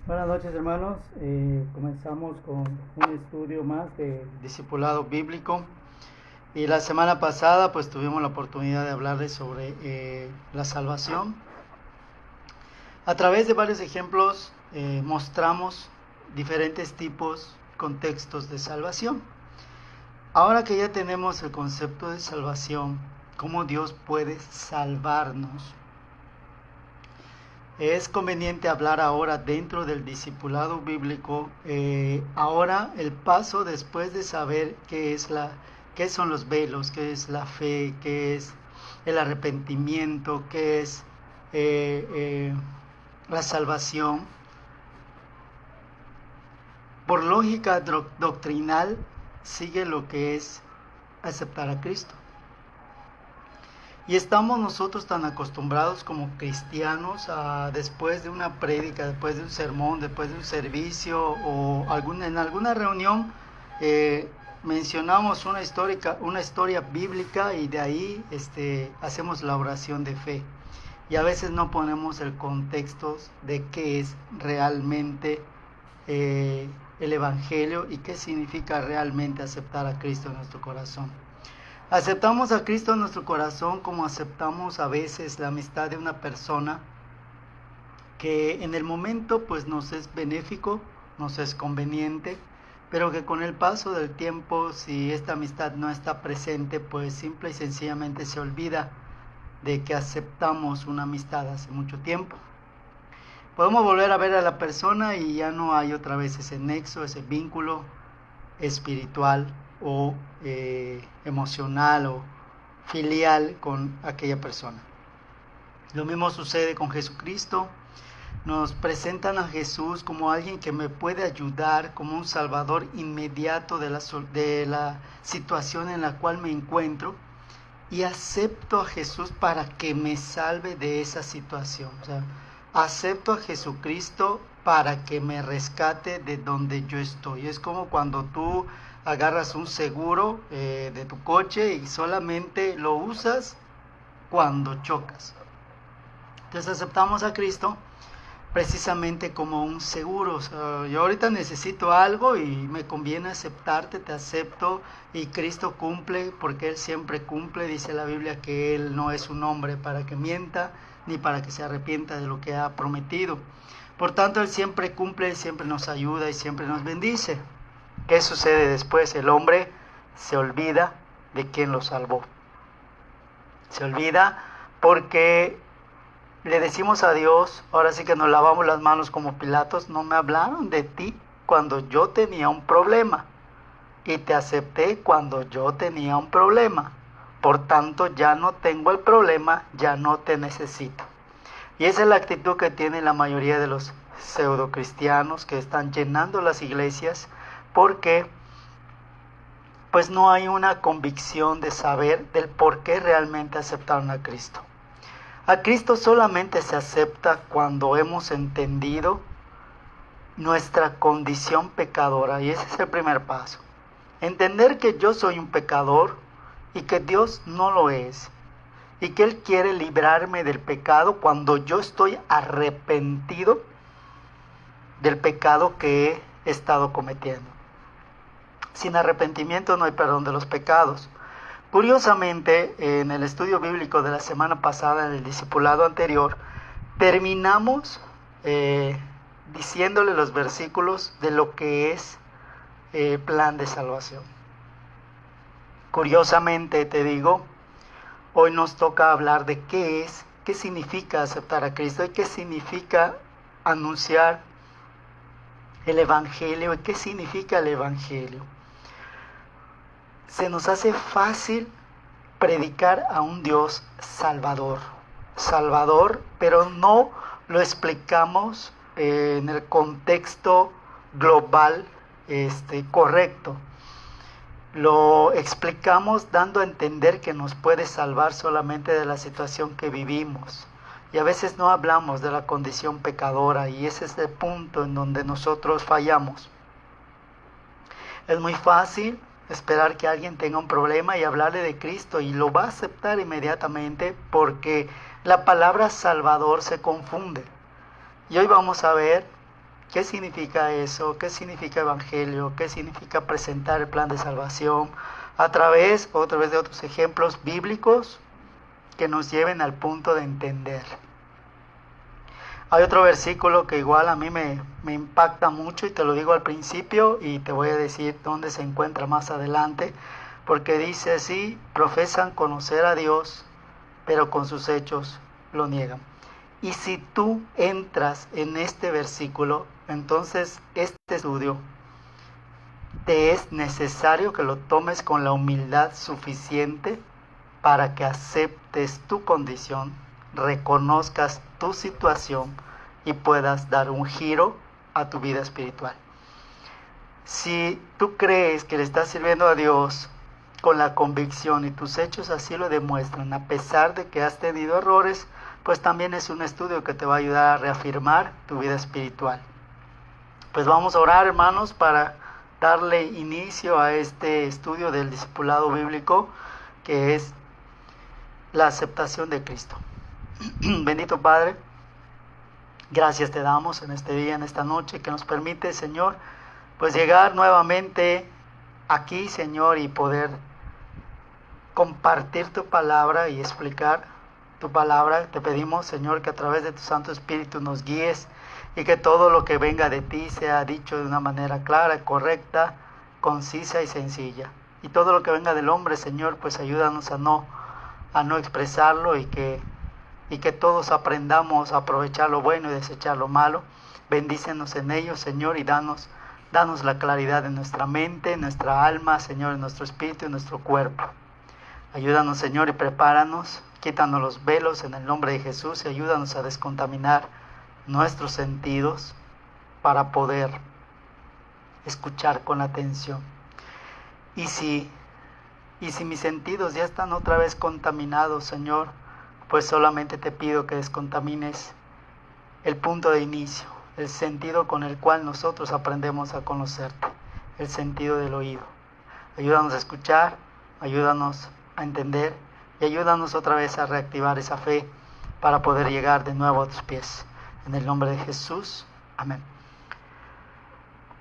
Buenas noches, hermanos. Comenzamos con un estudio más de discipulado bíblico. Y la semana pasada pues tuvimos la oportunidad de hablarles sobre la salvación. A través de varios ejemplos mostramos diferentes tipos, contextos de salvación. Ahora que ya tenemos el concepto de salvación, cómo Dios puede salvarnos, es conveniente hablar ahora dentro del discipulado bíblico, ahora el paso después de saber qué son los velos, qué es la fe, qué es el arrepentimiento, qué es la salvación. Por lógica doctrinal sigue lo que es aceptar a Cristo. Y estamos nosotros tan acostumbrados como cristianos a, después de una prédica, después de un sermón, después de un servicio o en alguna reunión, mencionamos una historia bíblica y de ahí hacemos la oración de fe. Y a veces no ponemos el contexto de qué es realmente el Evangelio y qué significa realmente aceptar a Cristo en nuestro corazón. Aceptamos a Cristo en nuestro corazón como aceptamos a veces la amistad de una persona que en el momento pues nos es benéfico, nos es conveniente, pero que con el paso del tiempo, si esta amistad no está presente, pues simple y sencillamente se olvida de que aceptamos una amistad hace mucho tiempo. Podemos volver a ver a la persona y ya no hay otra vez ese nexo, ese vínculo espiritual o emocional o filial con aquella persona. Lo mismo sucede con Jesucristo. Nos presentan a Jesús como alguien que me puede ayudar, como un salvador inmediato de la situación en la cual me encuentro, y acepto a Jesús para que me salve de esa situación. O sea, acepto a Jesucristo para que me rescate de donde yo estoy. Es como cuando tú agarras un seguro de tu coche y solamente lo usas cuando chocas. Entonces aceptamos a Cristo precisamente como un seguro. O sea, yo ahorita necesito algo y me conviene aceptarte, te acepto, y Cristo cumple porque Él siempre cumple. Dice la Biblia que Él no es un hombre para que mienta, ni para que se arrepienta de lo que ha prometido. Por tanto, Él siempre cumple, Él siempre nos ayuda y siempre nos bendice. ¿Qué sucede después? El hombre se olvida de quien lo salvó. Se olvida porque le decimos a Dios, ahora sí que nos lavamos las manos como Pilatos: no me hablaron de ti cuando yo tenía un problema, y te acepté cuando yo tenía un problema. Por tanto, ya no tengo el problema, ya no te necesito. Y esa es la actitud que tiene la mayoría de los pseudocristianos que están llenando las iglesias, porque pues no hay una convicción de saber del por qué realmente aceptaron a Cristo. A Cristo solamente se acepta cuando hemos entendido nuestra condición pecadora, y ese es el primer paso. Entender que yo soy un pecador y que Dios no lo es, y que Él quiere librarme del pecado cuando yo estoy arrepentido del pecado que he estado cometiendo. Sin arrepentimiento no hay perdón de los pecados. Curiosamente, en el estudio bíblico de la semana pasada, en el discipulado anterior, terminamos diciéndole los versículos de lo que es plan de salvación. Curiosamente, te digo, hoy nos toca hablar de qué significa aceptar a Cristo y qué significa anunciar el Evangelio y qué significa el Evangelio. Se nos hace fácil predicar a un Dios salvador, pero no lo explicamos en el contexto global correcto. Lo explicamos dando a entender que nos puede salvar solamente de la situación que vivimos. Y a veces no hablamos de la condición pecadora, y ese es el punto en donde nosotros fallamos. Es muy fácil esperar que alguien tenga un problema y hablarle de Cristo, y lo va a aceptar inmediatamente porque la palabra Salvador se confunde. Y hoy vamos a ver ¿Qué significa eso? ¿Qué significa evangelio? ¿Qué significa presentar el plan de salvación? A través de otros ejemplos bíblicos que nos lleven al punto de entender. Hay otro versículo que igual a mí me impacta mucho y te lo digo al principio y te voy a decir dónde se encuentra más adelante, porque dice así: profesan conocer a Dios, pero con sus hechos lo niegan. Y si tú entras en este versículo, entonces este estudio te es necesario que lo tomes con la humildad suficiente para que aceptes tu condición, reconozcas tu situación y puedas dar un giro a tu vida espiritual. Si tú crees que le estás sirviendo a Dios con la convicción y tus hechos así lo demuestran, a pesar de que has tenido errores, pues también es un estudio que te va a ayudar a reafirmar tu vida espiritual. Pues vamos a orar, hermanos, para darle inicio a este estudio del discipulado bíblico, que es la aceptación de Cristo. Bendito Padre, gracias te damos en este día, en esta noche, que nos permite, Señor, pues llegar nuevamente aquí, Señor, y poder compartir tu palabra y explicar tu palabra. Te pedimos, Señor, que a través de tu Santo Espíritu nos guíes y que todo lo que venga de ti sea dicho de una manera clara, correcta, concisa y sencilla. Y todo lo que venga del hombre, Señor, pues ayúdanos a no expresarlo y que todos aprendamos a aprovechar lo bueno y desechar lo malo. Bendícenos en ello, Señor, y danos la claridad en nuestra mente, en nuestra alma, Señor, en nuestro espíritu, en nuestro cuerpo. Ayúdanos, Señor, y prepáranos, quítanos los velos en el nombre de Jesús y ayúdanos a descontaminar nuestros sentidos para poder escuchar con atención. Y si mis sentidos ya están otra vez contaminados, Señor, pues solamente te pido que descontamines el punto de inicio, el sentido con el cual nosotros aprendemos a conocerte, el sentido del oído. Ayúdanos a escuchar, ayúdanos a entender y ayúdanos otra vez a reactivar esa fe para poder llegar de nuevo a tus pies. En el nombre de Jesús, amén.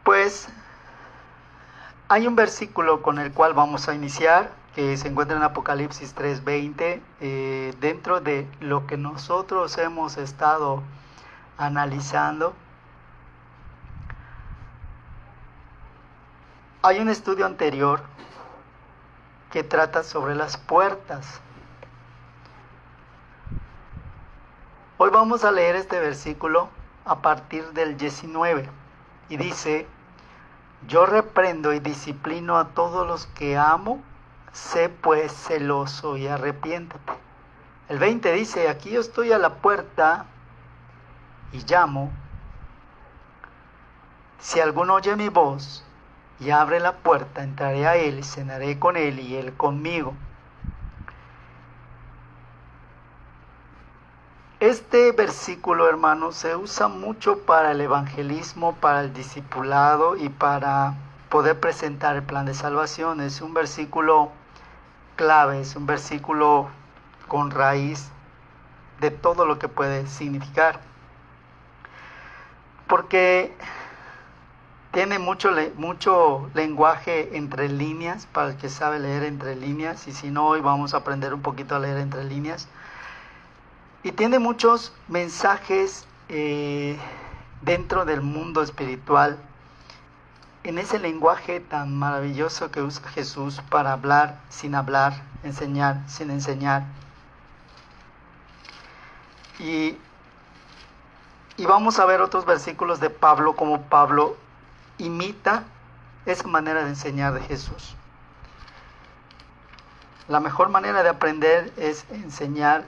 Pues hay un versículo con el cual vamos a iniciar, que se encuentra en Apocalipsis 3:20, dentro de lo que nosotros hemos estado analizando. Hay un estudio anterior que trata sobre las puertas. Hoy vamos a leer este versículo a partir del 19 y dice: yo reprendo y disciplino a todos los que amo, sé pues celoso y arrepiéntate. El 20 dice: aquí yo estoy a la puerta y llamo. Si alguno oye mi voz y abre la puerta, entraré a él, cenaré con él y él conmigo. Este versículo, hermanos, se usa mucho para el evangelismo, para el discipulado y para poder presentar el plan de salvación. Es un versículo clave, es un versículo con raíz de todo lo que puede significar. Porque tiene mucho lenguaje entre líneas, para el que sabe leer entre líneas, y si no, hoy vamos a aprender un poquito a leer entre líneas. Y tiene muchos mensajes dentro del mundo espiritual, en ese lenguaje tan maravilloso que usa Jesús para hablar, enseñar sin enseñar. Y vamos a ver otros versículos de Pablo, como Pablo imita esa manera de enseñar de Jesús. La mejor manera de aprender es enseñar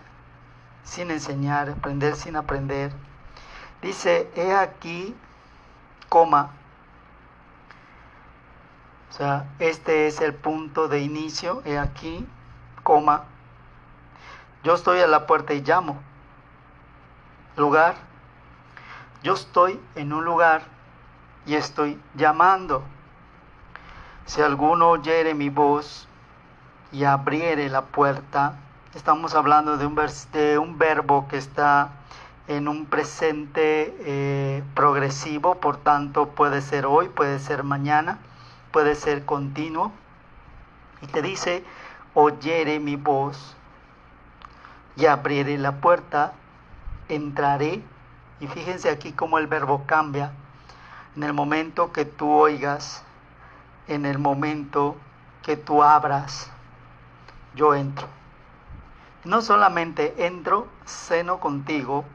sin enseñar, aprender sin aprender. Dice: he aquí, coma. O sea, este es el punto de inicio. He aquí, coma. Yo estoy a la puerta y llamo. Lugar. Yo estoy en un lugar y estoy llamando. Si alguno oyere mi voz y abriere la puerta. Estamos hablando de un verbo que está en un presente progresivo, por tanto puede ser hoy, puede ser mañana, puede ser continuo. Y te dice, oyere mi voz y abriré la puerta, entraré. Y fíjense aquí cómo el verbo cambia. En el momento que tú oigas, en el momento que tú abras, yo entro. No solamente entro, ceno contigo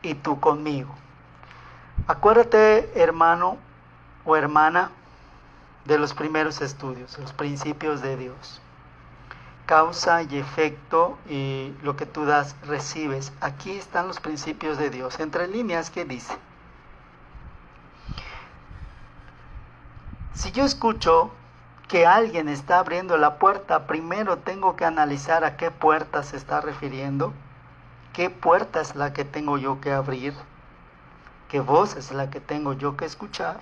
y tú conmigo. Acuérdate, hermano o hermana, de los primeros estudios, los principios de Dios. Causa y efecto, y lo que tú das, recibes. Aquí están los principios de Dios. Entre líneas, ¿qué dice? Si yo escucho que alguien está abriendo la puerta, primero tengo que analizar a qué puerta se está refiriendo, qué puerta es la que tengo yo que abrir, qué voz es la que tengo yo que escuchar,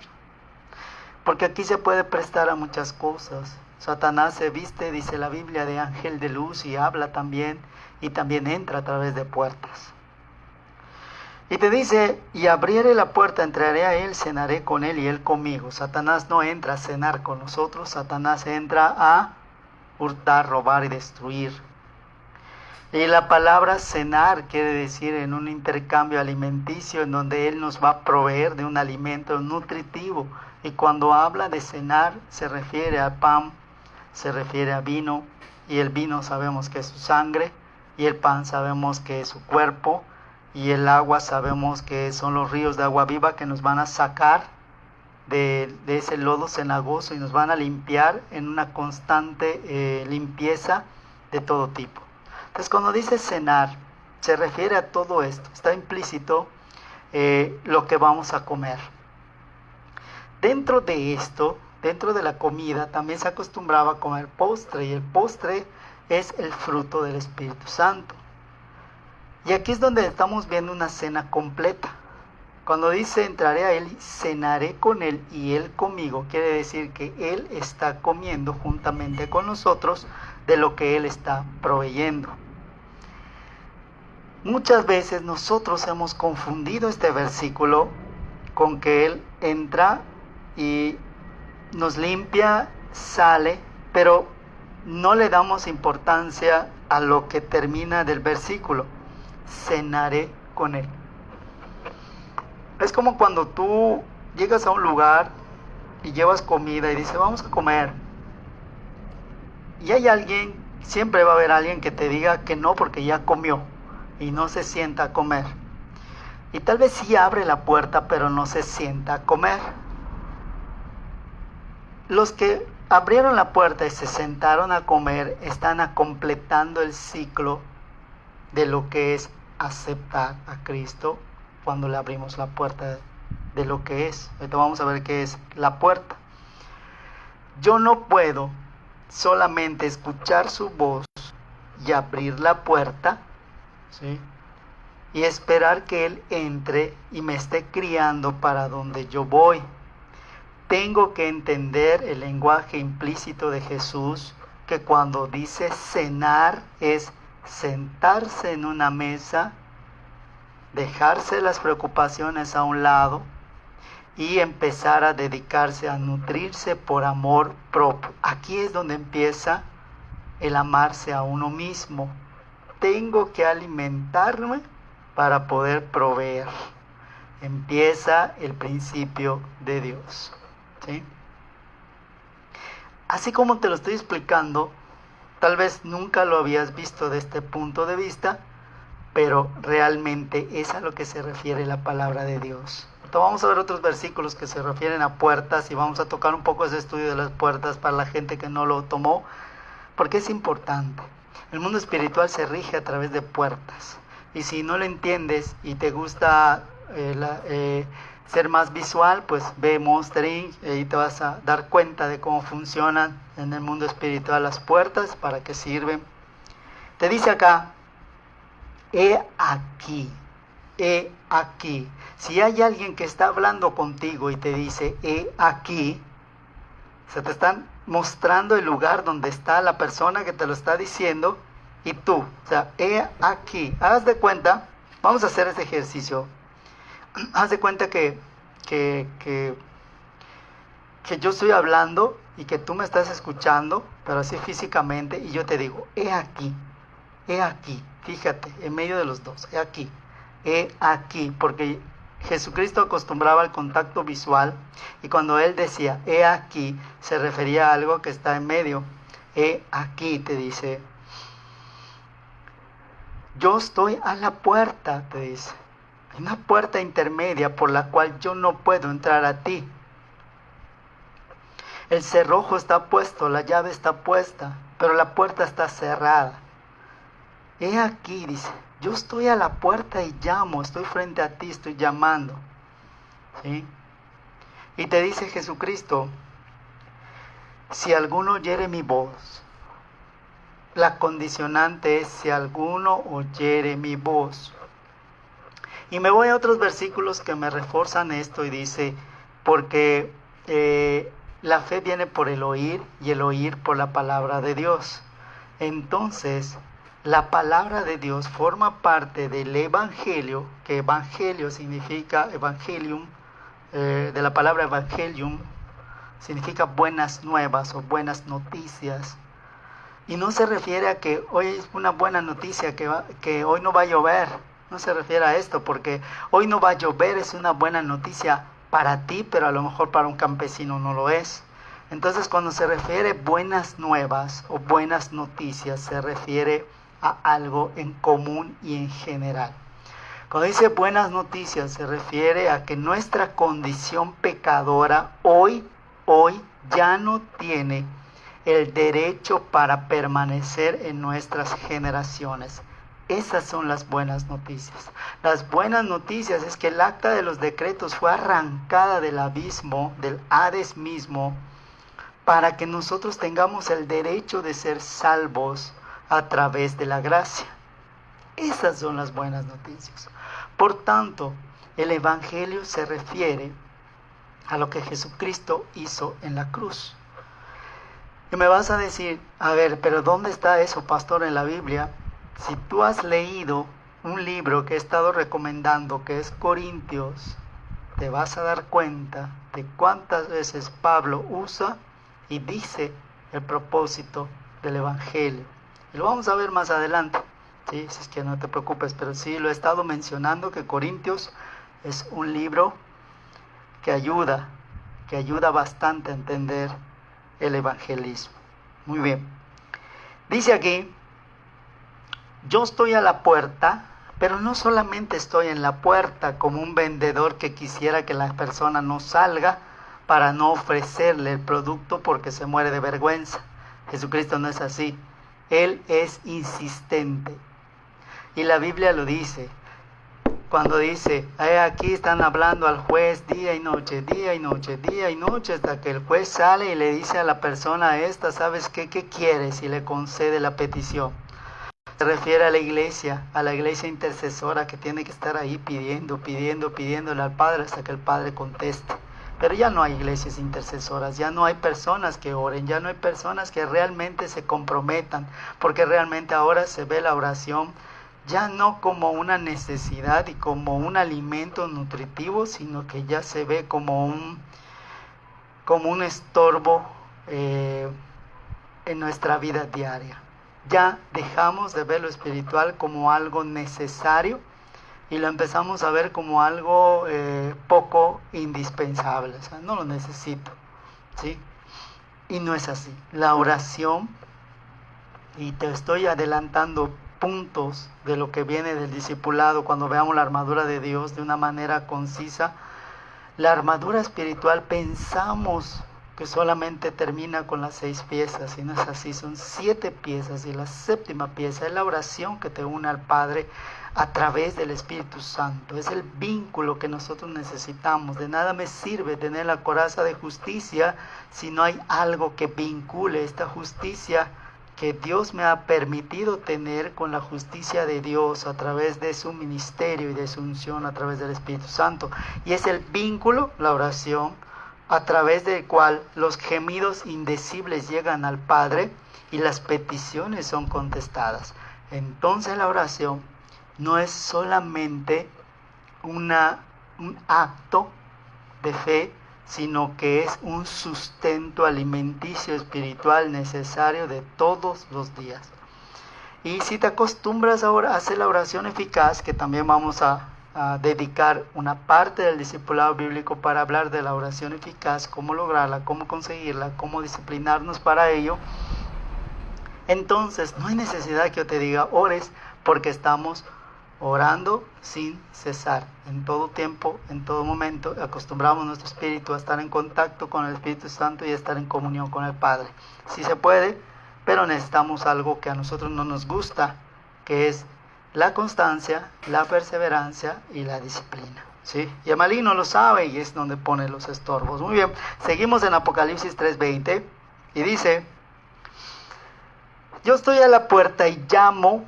porque aquí se puede prestar a muchas cosas. Satanás se viste, dice la Biblia, de ángel de luz y habla también, y también entra a través de puertas. Y te dice, y abriere la puerta, entraré a él, cenaré con él y él conmigo. Satanás no entra a cenar con nosotros, Satanás entra a hurtar, robar y destruir. Y la palabra cenar quiere decir en un intercambio alimenticio en donde él nos va a proveer de un alimento nutritivo. Y cuando habla de cenar se refiere al pan, se refiere a vino, y el vino sabemos que es su sangre, y el pan sabemos que es su cuerpo, y el agua sabemos que son los ríos de agua viva que nos van a sacar de ese lodo cenagoso y nos van a limpiar en una constante limpieza de todo tipo. Entonces, cuando dice cenar, se refiere a todo esto. Está implícito lo que vamos a comer. Dentro de esto, dentro de la comida, también se acostumbraba a comer postre, y el postre es el fruto del Espíritu Santo. Y aquí es donde estamos viendo una cena completa. Cuando dice entraré a él, cenaré con él y él conmigo, quiere decir que él está comiendo juntamente con nosotros de lo que él está proveyendo. Muchas veces nosotros hemos confundido este versículo con que él entra y nos limpia, sale, pero no le damos importancia a lo que termina del versículo. Cenaré con él. Es como cuando tú llegas a un lugar y llevas comida y dices vamos a comer, y hay alguien, siempre va a haber alguien que te diga que no porque ya comió y no se sienta a comer, y tal vez sí abre la puerta pero no se sienta a comer. Los que abrieron la puerta y se sentaron a comer están completando el ciclo de lo que es aceptar a Cristo cuando le abrimos la puerta de lo que es. Ahorita vamos a ver qué es la puerta. Yo no puedo solamente escuchar su voz y abrir la puerta, ¿sí?, y esperar que Él entre y me esté criando para donde yo voy. Tengo que entender el lenguaje implícito de Jesús, que cuando dice cenar es sentarse en una mesa, dejarse las preocupaciones a un lado y empezar a dedicarse a nutrirse por amor propio. Aquí es donde empieza el amarse a uno mismo. Tengo que alimentarme para poder proveer. Empieza el principio de Dios, ¿sí? Así como te lo estoy explicando, tal vez nunca lo habías visto de este punto de vista, pero realmente es a lo que se refiere la palabra de Dios. Entonces vamos a ver otros versículos que se refieren a puertas y vamos a tocar un poco ese estudio de las puertas para la gente que no lo tomó, porque es importante. El mundo espiritual se rige a través de puertas, y si no lo entiendes y te gusta ser más visual, pues ve Monster Inc. y te vas a dar cuenta de cómo funcionan en el mundo espiritual las puertas, para qué sirven. Te dice acá, he aquí, he aquí. Si hay alguien que está hablando contigo y te dice, he aquí, se te están mostrando el lugar donde está la persona que te lo está diciendo, y tú. O sea, he aquí. Haz de cuenta, vamos a hacer este ejercicio. Haz de cuenta que, que yo estoy hablando y que tú me estás escuchando, pero así físicamente, y yo te digo, he aquí, fíjate, en medio de los dos, he aquí, porque Jesucristo acostumbraba al contacto visual, y cuando Él decía, he aquí, se refería a algo que está en medio. He aquí, te dice, yo estoy a la puerta, te dice, una puerta intermedia por la cual yo no puedo entrar a ti. El cerrojo está puesto, la llave está puesta, pero la puerta está cerrada. He aquí, dice, yo estoy a la puerta y llamo, estoy frente a ti, estoy llamando. ¿Sí? Y te dice Jesucristo, si alguno oyere mi voz, la condicionante es si alguno oyere mi voz. Y me voy a otros versículos que me refuerzan esto y dice, porque la fe viene por el oír y el oír por la palabra de Dios. Entonces, la palabra de Dios forma parte del evangelio, que evangelio significa evangelium, de la palabra evangelium, significa buenas nuevas o buenas noticias. Y no se refiere a que hoy es una buena noticia, que hoy no va a llover. No se refiere a esto, porque hoy no va a llover es una buena noticia para ti, pero a lo mejor para un campesino no lo es. Entonces, cuando se refiere buenas nuevas o buenas noticias, se refiere a algo en común y en general. Cuando dice buenas noticias, se refiere a que nuestra condición pecadora hoy ya no tiene el derecho para permanecer en nuestras generaciones. Esas son las buenas noticias. Las buenas noticias es que el acta de los decretos fue arrancada del abismo, del Hades mismo, para que nosotros tengamos el derecho de ser salvos a través de la gracia. Esas son las buenas noticias. Por tanto, el Evangelio se refiere a lo que Jesucristo hizo en la cruz. Y me vas a decir, a ver, pero ¿dónde está eso, pastor, en la Biblia? Si tú has leído un libro que he estado recomendando, que es Corintios, te vas a dar cuenta de cuántas veces Pablo usa y dice el propósito del Evangelio. Y lo vamos a ver más adelante, ¿sí? Si es que no te preocupes, pero sí lo he estado mencionando, que Corintios es un libro que ayuda bastante a entender el evangelismo. Muy bien. Dice aquí, yo estoy a la puerta, pero no solamente estoy en la puerta como un vendedor que quisiera que la persona no salga para no ofrecerle el producto porque se muere de vergüenza. Jesucristo no es así. Él es insistente. Y la Biblia lo dice. Cuando dice, aquí están hablando al juez día y noche, día y noche, día y noche, hasta que el juez sale y le dice a la persona esta, ¿sabes qué quieres? Y le concede la petición. Se refiere a la iglesia intercesora que tiene que estar ahí pidiéndole al Padre hasta que el Padre conteste. Pero ya no hay iglesias intercesoras, ya no hay personas que oren, ya no hay personas que realmente se comprometan, porque realmente ahora se ve la oración ya no como una necesidad y como un alimento nutritivo, sino que ya se ve como un estorbo en nuestra vida diaria. Ya dejamos de ver lo espiritual como algo necesario y lo empezamos a ver como algo poco indispensable. O sea, no lo necesito, ¿sí? Y no es así. La oración, y te estoy adelantando puntos de lo que viene del discipulado cuando veamos la armadura de Dios de una manera concisa. La armadura espiritual pensamos que solamente termina con las 6 piezas, y no es así, son 7 piezas, y la 7ª pieza es la oración que te une al Padre a través del Espíritu Santo. Es el vínculo que nosotros necesitamos. De nada me sirve tener la coraza de justicia si no hay algo que vincule esta justicia que Dios me ha permitido tener con la justicia de Dios a través de su ministerio y de su unción a través del Espíritu Santo. Y es el vínculo, la oración, a través del cual los gemidos indecibles llegan al Padre y las peticiones son contestadas. Entonces la oración no es solamente un acto de fe, sino que es un sustento alimenticio espiritual necesario de todos los días. Y si te acostumbras ahora a hacer la oración eficaz, que también vamos a dedicar una parte del discipulado bíblico para hablar de la oración eficaz, cómo lograrla, cómo conseguirla, cómo disciplinarnos para ello, entonces no hay necesidad que yo te diga ores, porque estamos orando sin cesar, en todo tiempo, en todo momento. Acostumbramos nuestro espíritu a estar en contacto con el Espíritu Santo y a estar en comunión con el Padre. Sí se puede, pero necesitamos algo que a nosotros no nos gusta, que es la constancia, la perseverancia y la disciplina, ¿sí? Y el maligno lo sabe y es donde pone los estorbos. Muy bien, seguimos en Apocalipsis 3:20 y dice: yo estoy a la puerta y llamo.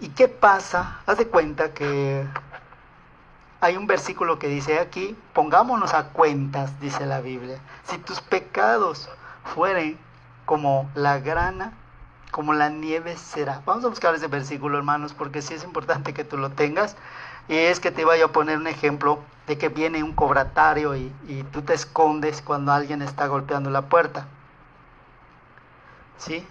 ¿Y qué pasa? Haz de cuenta que hay un versículo que dice aquí: pongámonos a cuentas, dice la Biblia. Si tus pecados fueren como la grana, como la nieve será. Vamos a buscar ese versículo, hermanos, porque sí es importante que tú lo tengas. Y es que te voy a poner un ejemplo de que viene un cobratario y tú te escondes cuando alguien está golpeando la puerta, ¿sí?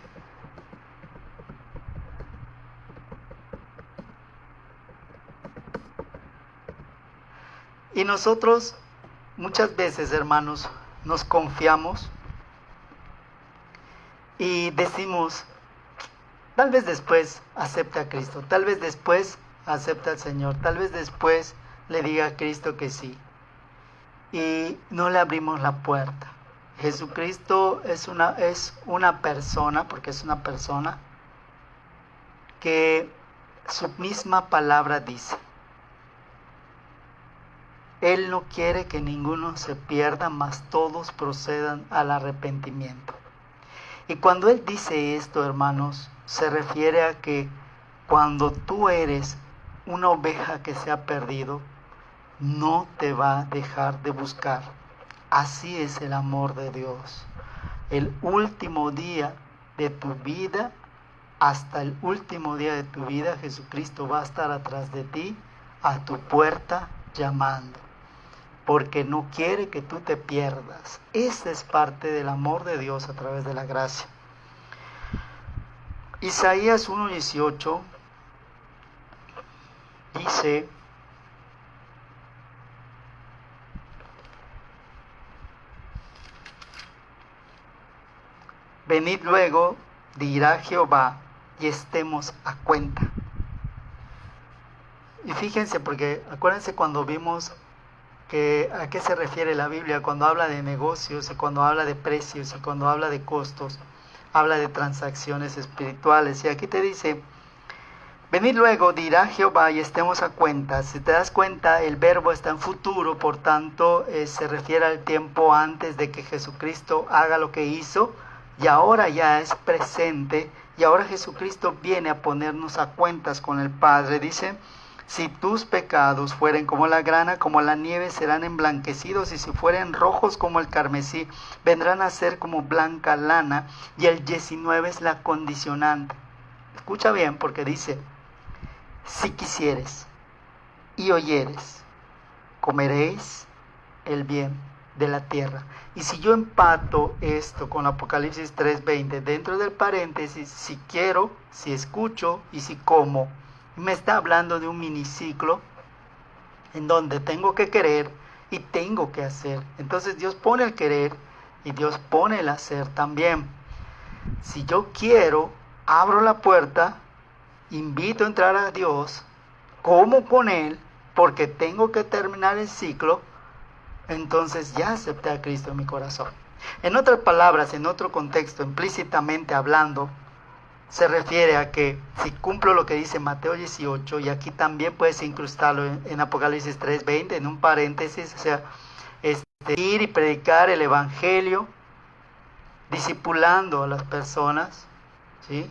Y nosotros muchas veces, hermanos, nos confiamos y decimos: tal vez después acepte a Cristo, tal vez después acepte al Señor, tal vez después le diga a Cristo que sí. Y no le abrimos la puerta. Jesucristo es una persona, porque es una persona, que su misma palabra dice: Él no quiere que ninguno se pierda, mas todos procedan al arrepentimiento. Y cuando Él dice esto, hermanos, se refiere a que cuando tú eres una oveja que se ha perdido, no te va a dejar de buscar. Así es el amor de Dios. El último día de tu vida, hasta el último día de tu vida, Jesucristo va a estar atrás de ti, a tu puerta, llamando, porque no quiere que tú te pierdas. Esa es parte del amor de Dios a través de la gracia. Isaías 1:18 dice: venid luego, dirá Jehová, y estemos a cuenta. Y fíjense, porque acuérdense cuando vimos que a qué se refiere la Biblia cuando habla de negocios, y cuando habla de precios, y cuando habla de costos, habla de transacciones espirituales. Y aquí te dice: venid luego, dirá Jehová, y estemos a cuenta. Si te das cuenta, el verbo está en futuro, por tanto se refiere al tiempo antes de que Jesucristo haga lo que hizo, y ahora ya es presente, y ahora Jesucristo viene a ponernos a cuentas con el Padre. Dice: si tus pecados fueren como la grana, como la nieve, serán emblanquecidos, y si fueren rojos como el carmesí, vendrán a ser como blanca lana. Y el 19 es la condicionante. Escucha bien, porque dice: si quisieres y oyeres, comeréis el bien de la tierra. Y si yo empato esto con Apocalipsis 3:20, dentro del paréntesis, si quiero, si escucho y si como, me está hablando de un miniciclo en donde tengo que querer y tengo que hacer. Entonces Dios pone el querer y Dios pone el hacer también. Si yo quiero, abro la puerta, invito a entrar a Dios, como con Él, porque tengo que terminar el ciclo, entonces ya acepté a Cristo en mi corazón. En otras palabras, en otro contexto, implícitamente hablando, se refiere a que si cumplo lo que dice Mateo 18, y aquí también puedes incrustarlo en Apocalipsis 3:20, en un paréntesis, o sea, ir y predicar el Evangelio, discipulando a las personas, ¿sí?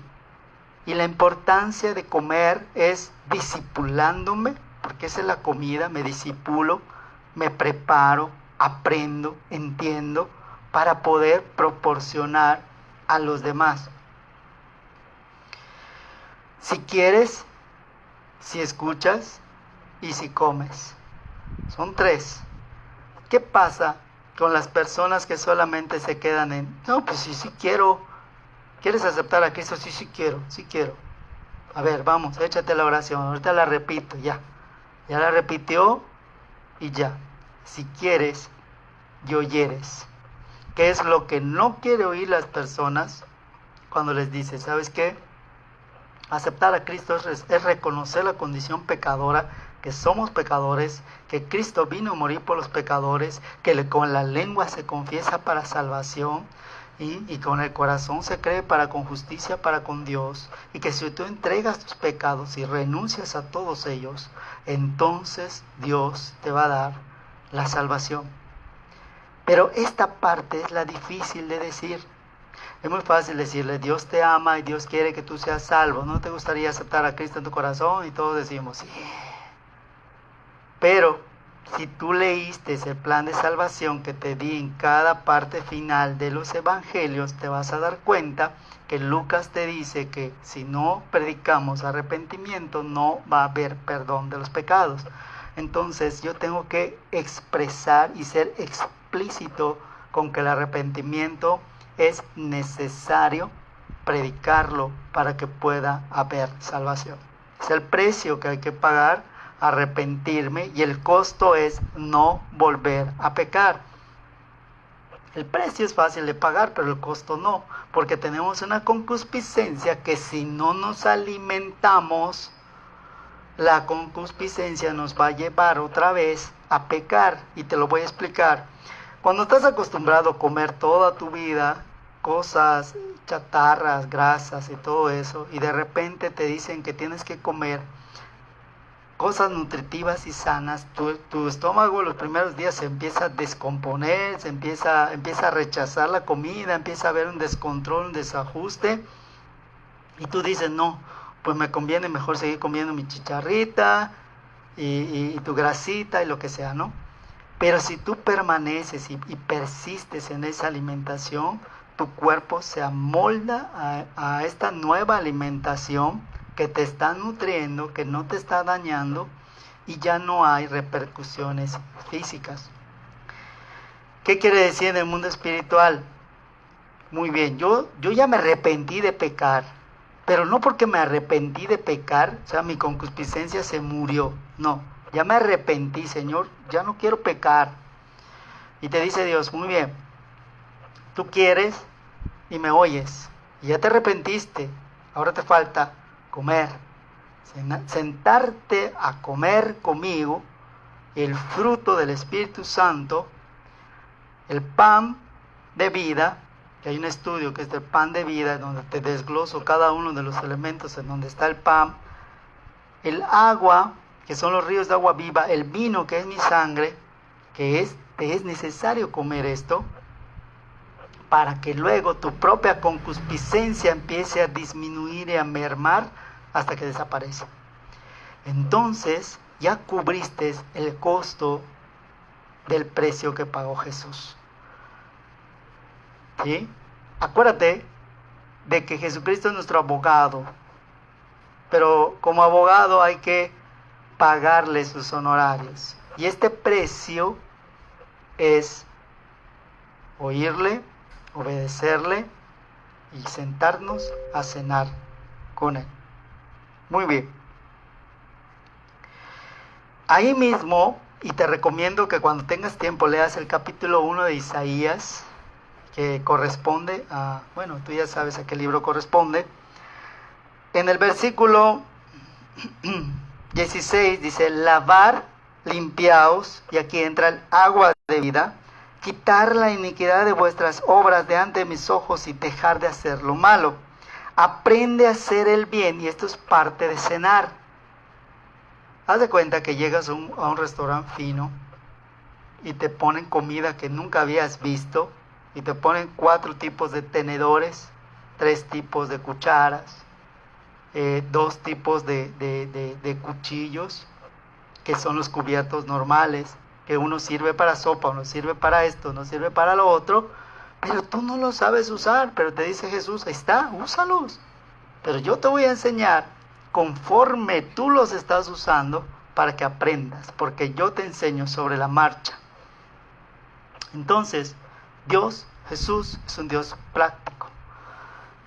Y la importancia de comer es discipulándome, porque esa es la comida, me discipulo, me preparo, aprendo, entiendo, para poder proporcionar a los demás. si quieres, si escuchas y si comes. Son 3. ¿Qué pasa con las personas que solamente se quedan en, no, pues sí quiero? ¿Quieres aceptar a Cristo? Sí quiero. A ver, vamos, échate la oración, ahorita la repito, ya la repitió y ya. Si quieres y oyeres. ¿Qué es lo que no quiere oír las personas cuando les dices, ¿sabes qué? Aceptar a Cristo es reconocer la condición pecadora, que somos pecadores, que Cristo vino a morir por los pecadores, que con la lengua se confiesa para salvación y con el corazón se cree para con justicia para con Dios, y que si tú entregas tus pecados y renuncias a todos ellos, entonces Dios te va a dar la salvación. Pero esta parte es la difícil de decir. Es muy fácil decirle, Dios te ama y Dios quiere que tú seas salvo. ¿No te gustaría aceptar a Cristo en tu corazón? Y todos decimos, sí. Pero si tú leíste el plan de salvación que te di en cada parte final de los evangelios, te vas a dar cuenta que Lucas te dice que si no predicamos arrepentimiento, no va a haber perdón de los pecados. Entonces yo tengo que expresar y ser explícito con que el arrepentimiento es necesario predicarlo para que pueda haber salvación. Es el precio que hay que pagar, arrepentirme, y el costo es no volver a pecar. El precio es fácil de pagar, pero el costo no, porque tenemos una concupiscencia que si no nos alimentamos, la concupiscencia nos va a llevar otra vez a pecar, y te lo voy a explicar. Cuando estás acostumbrado a comer toda tu vida cosas chatarras, grasas y todo eso, y de repente te dicen que tienes que comer cosas nutritivas y sanas, tu estómago los primeros días se empieza a descomponer, empieza a rechazar la comida, empieza a haber un descontrol, un desajuste, y tú dices, no, pues me conviene mejor seguir comiendo mi chicharrita y tu grasita y lo que sea, ¿no? Pero si tú permaneces y persistes en esa alimentación, tu cuerpo se amolda a esta nueva alimentación que te está nutriendo, que no te está dañando, y ya no hay repercusiones físicas. ¿Qué quiere decir en el mundo espiritual? Muy bien, yo ya me arrepentí de pecar, pero no porque me arrepentí de pecar, o sea, mi concupiscencia se murió, no. Ya me arrepentí, Señor, ya no quiero pecar. Y te dice Dios, muy bien, tú quieres y me oyes, y ya te arrepentiste, ahora te falta comer, sentarte a comer conmigo el fruto del Espíritu Santo, el pan de vida, que hay un estudio que es del pan de vida, donde te desgloso cada uno de los elementos en donde está el pan, el agua, que son los ríos de agua viva, el vino, que es mi sangre, que te es necesario comer esto, para que luego tu propia concupiscencia empiece a disminuir y a mermar hasta que desaparece. Entonces ya cubriste el costo del precio que pagó Jesús. ¿Sí? Acuérdate de que Jesucristo es nuestro abogado, pero como abogado hay que pagarle sus honorarios. Y este precio es oírle, obedecerle y sentarnos a cenar con él. Muy bien. Ahí mismo, y te recomiendo que cuando tengas tiempo leas el capítulo 1 de Isaías, que corresponde a, bueno, tú ya sabes a qué libro corresponde. En el versículo 16 dice, lavar, limpiaos, y aquí entra el agua de vida, quitar la iniquidad de vuestras obras de ante mis ojos y dejar de hacer lo malo. Aprende a hacer el bien, y esto es parte de cenar. Haz de cuenta que llegas a un restaurante fino y te ponen comida que nunca habías visto, y te ponen 4 tipos de tenedores, 3 tipos de cucharas, 2 tipos de cuchillos, que son los cubiertos normales, que uno sirve para sopa, uno sirve para esto, uno sirve para lo otro, pero tú no lo sabes usar. Pero te dice Jesús, ahí está, úsalos. Pero yo te voy a enseñar conforme tú los estás usando para que aprendas, porque yo te enseño sobre la marcha. Entonces, Jesús es un Dios práctico.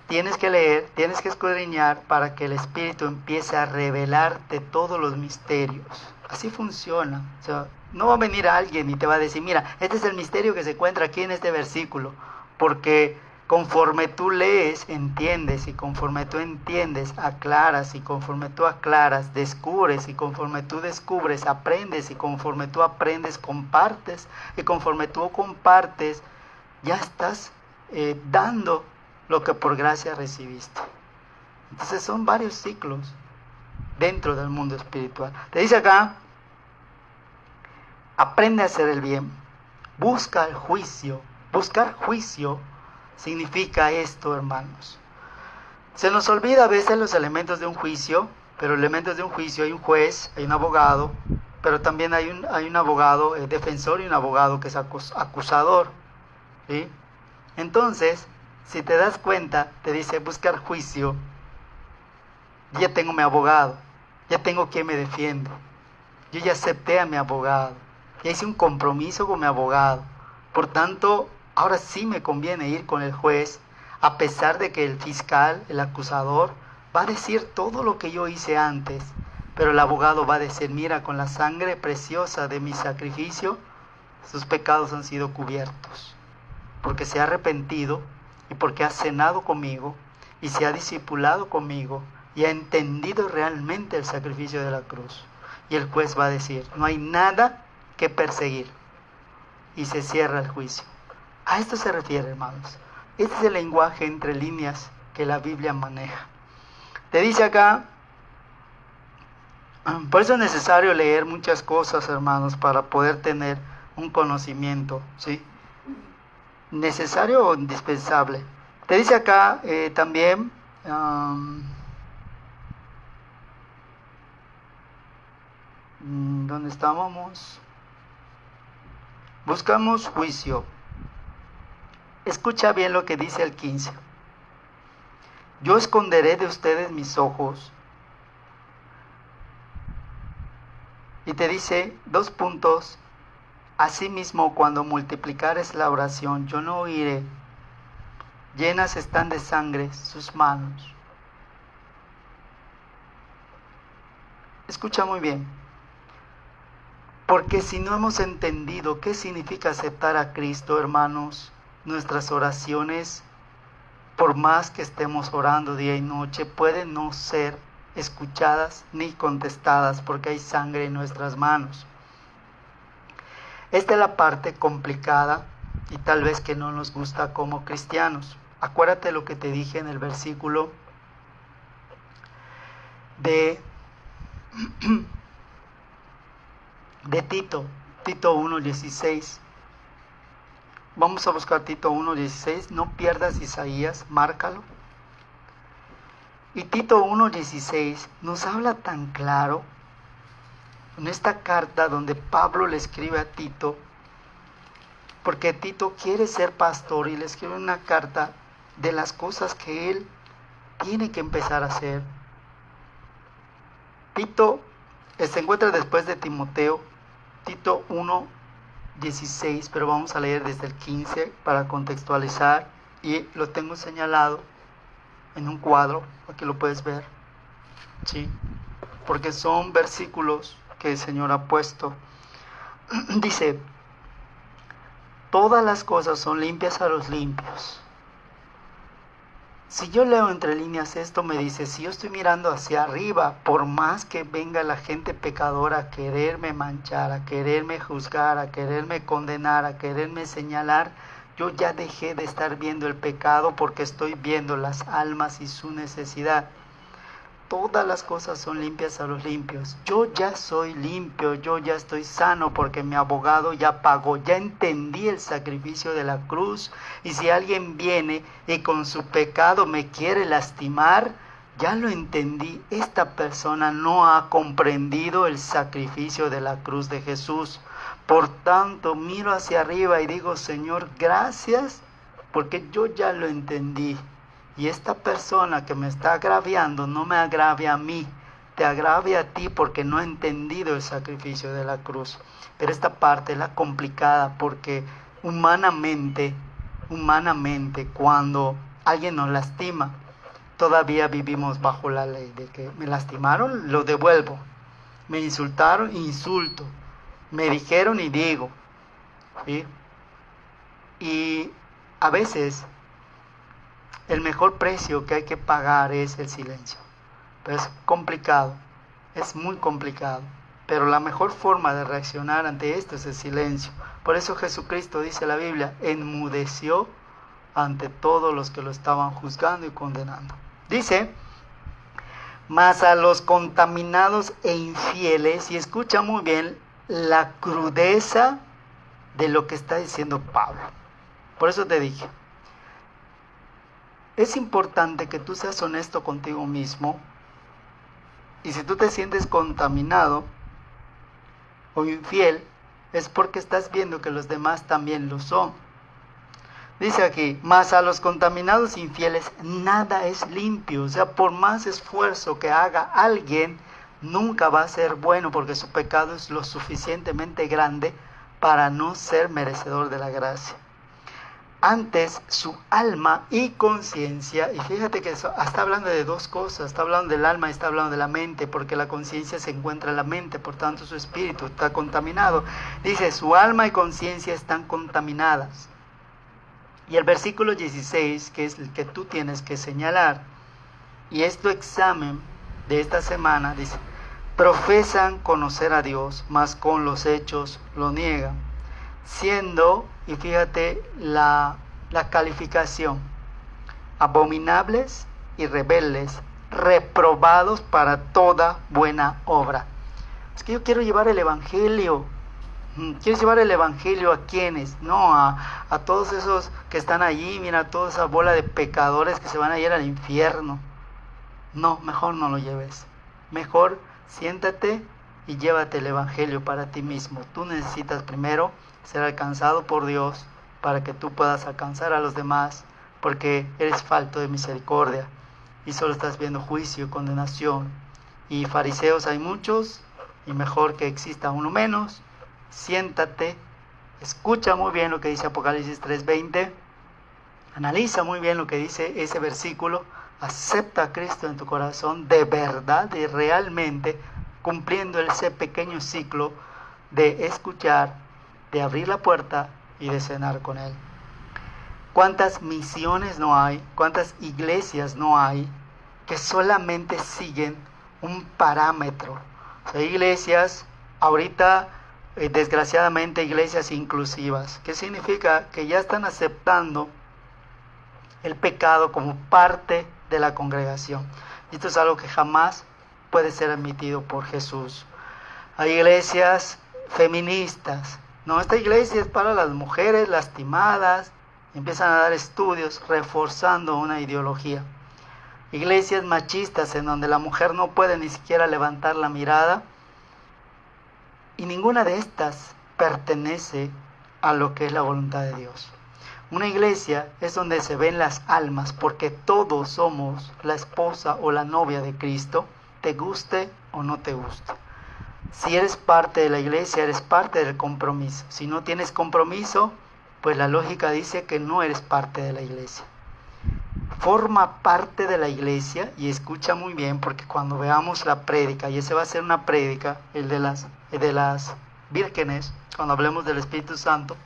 Tienes que leer, tienes que escudriñar para que el Espíritu empiece a revelarte todos los misterios. Así funciona. O sea, no va a venir alguien y te va a decir, mira, este es el misterio que se encuentra aquí en este versículo, porque conforme tú lees, entiendes, y conforme tú entiendes, aclaras, y conforme tú aclaras, descubres, y conforme tú descubres, aprendes, y conforme tú aprendes, compartes, y conforme tú compartes, ya estás dando lo que por gracia recibiste. Entonces son varios ciclos dentro del mundo espiritual. Te dice acá, aprende a hacer el bien, busca el juicio. Buscar juicio significa esto, hermanos. Se nos olvida a veces los elementos de un juicio, pero elementos de un juicio hay un juez, hay un abogado, pero también hay un abogado defensor y un abogado que es acusador, ¿sí? Entonces, si te das cuenta, te dice buscar juicio, ya tengo mi abogado, ya tengo quien me defiende, yo ya acepté a mi abogado, ya hice un compromiso con mi abogado, por tanto, ahora sí me conviene ir con el juez, a pesar de que el fiscal, el acusador, va a decir todo lo que yo hice antes, pero el abogado va a decir, mira, con la sangre preciosa de mi sacrificio, sus pecados han sido cubiertos, porque se ha arrepentido y porque ha cenado conmigo y se ha discipulado conmigo y ha entendido realmente el sacrificio de la cruz. Y el juez va a decir, no hay nada que perseguir, y se cierra el juicio. A esto se refiere, hermanos. Este es el lenguaje entre líneas que la Biblia maneja. Te dice acá, por eso es necesario leer muchas cosas, hermanos, para poder tener un conocimiento, ¿sí? Necesario o indispensable. Te dice acá también, ¿dónde estábamos? Buscamos juicio. Escucha bien lo que dice el 15. Yo esconderé de ustedes mis ojos. Y te dice, 2 puntos, asimismo cuando multiplicares la oración, yo no oiré. Llenas están de sangre sus manos. Escucha muy bien. Porque si no hemos entendido qué significa aceptar a Cristo, hermanos, nuestras oraciones, por más que estemos orando día y noche, pueden no ser escuchadas ni contestadas porque hay sangre en nuestras manos. Esta es la parte complicada y tal vez que no nos gusta como cristianos. Acuérdate lo que te dije en el versículo de Tito 1:16. Vamos a buscar Tito 1:16, no pierdas Isaías, márcalo. Y Tito 1:16 nos habla tan claro en esta carta donde Pablo le escribe a Tito, porque Tito quiere ser pastor y le escribe una carta de las cosas que él tiene que empezar a hacer. Tito se encuentra después de Timoteo, Tito 1:16, pero vamos a leer desde el 15 para contextualizar, y lo tengo señalado en un cuadro, aquí lo puedes ver, ¿sí? Porque son versículos que el Señor ha puesto. Dice, todas las cosas son limpias a los limpios. Si yo leo entre líneas esto, me dice, si yo estoy mirando hacia arriba, por más que venga la gente pecadora a quererme manchar, a quererme juzgar, a quererme condenar, a quererme señalar, yo ya dejé de estar viendo el pecado porque estoy viendo las almas y su necesidad. Todas las cosas son limpias a los limpios. Yo ya soy limpio, yo ya estoy sano porque mi abogado ya pagó, ya entendí el sacrificio de la cruz. Y si alguien viene y con su pecado me quiere lastimar, ya lo entendí. Esta persona no ha comprendido el sacrificio de la cruz de Jesús. Por tanto, miro hacia arriba y digo, Señor, gracias porque yo ya lo entendí. Y esta persona que me está agraviando no me agravia a mí, te agravia a ti porque no ha entendido el sacrificio de la cruz. Pero esta parte es la complicada porque humanamente, cuando alguien nos lastima, todavía vivimos bajo la ley de que me lastimaron, lo devuelvo. Me insultaron, insulto. Me dijeron y digo. ¿Sí? Y a veces el mejor precio que hay que pagar es el silencio. Pero es complicado, es muy complicado. Pero la mejor forma de reaccionar ante esto es el silencio. Por eso Jesucristo, dice la Biblia, enmudeció ante todos los que lo estaban juzgando y condenando. Dice, mas a los contaminados e infieles, y escucha muy bien la crudeza de lo que está diciendo Pablo. Por eso te dije, es importante que tú seas honesto contigo mismo, y si tú te sientes contaminado o infiel, es porque estás viendo que los demás también lo son. Dice aquí, mas a los contaminados infieles nada es limpio. O sea, por más esfuerzo que haga alguien, nunca va a ser bueno porque su pecado es lo suficientemente grande para no ser merecedor de la gracia. Antes su alma y conciencia, y fíjate que eso, está hablando de dos cosas, está hablando del alma y está hablando de la mente, porque la conciencia se encuentra en la mente, por tanto su espíritu está contaminado. Dice, su alma y conciencia están contaminadas. Y el versículo 16, que es el que tú tienes que señalar, y es tu examen de esta semana, dice, profesan conocer a Dios, mas con los hechos lo niegan, siendo, y fíjate la calificación, abominables y rebeldes, reprobados para toda buena obra. Es que yo quiero llevar el evangelio. ¿Quieres llevar el evangelio a quiénes? No, a todos esos que están allí, mira, toda esa bola de pecadores que se van a ir al infierno. No, mejor no lo lleves. Mejor siéntate y llévate el evangelio para ti mismo. Tú necesitas primero ser alcanzado por Dios para que tú puedas alcanzar a los demás, porque eres falto de misericordia y solo estás viendo juicio y condenación. Y fariseos hay muchos, y mejor que exista uno menos. Siéntate, escucha muy bien lo que dice Apocalipsis 3:20, analiza muy bien lo que dice ese versículo, acepta a Cristo en tu corazón de verdad y realmente, cumpliendo ese pequeño ciclo de escuchar, de abrir la puerta y de cenar con Él. ¿Cuántas misiones no hay? ¿Cuántas iglesias no hay que solamente siguen un parámetro? O sea, iglesias, ahorita desgraciadamente iglesias inclusivas. ¿Qué significa? Que ya están aceptando el pecado como parte de la congregación. Y esto es algo que jamás puede ser admitido por Jesús. Hay iglesias feministas. No, esta iglesia es para las mujeres lastimadas. Empiezan a dar estudios reforzando una ideología. Iglesias machistas en donde la mujer no puede ni siquiera levantar la mirada. Y ninguna de estas pertenece a lo que es la voluntad de Dios. Una iglesia es donde se ven las almas, porque todos somos la esposa o la novia de Cristo, te guste o no te guste. Si eres parte de la iglesia, eres parte del compromiso. Si no tienes compromiso, pues la lógica dice que no eres parte de la iglesia. Forma parte de la iglesia, y escucha muy bien, porque cuando veamos la prédica, y ese va a ser una prédica, el de las vírgenes, cuando hablemos del Espíritu Santo,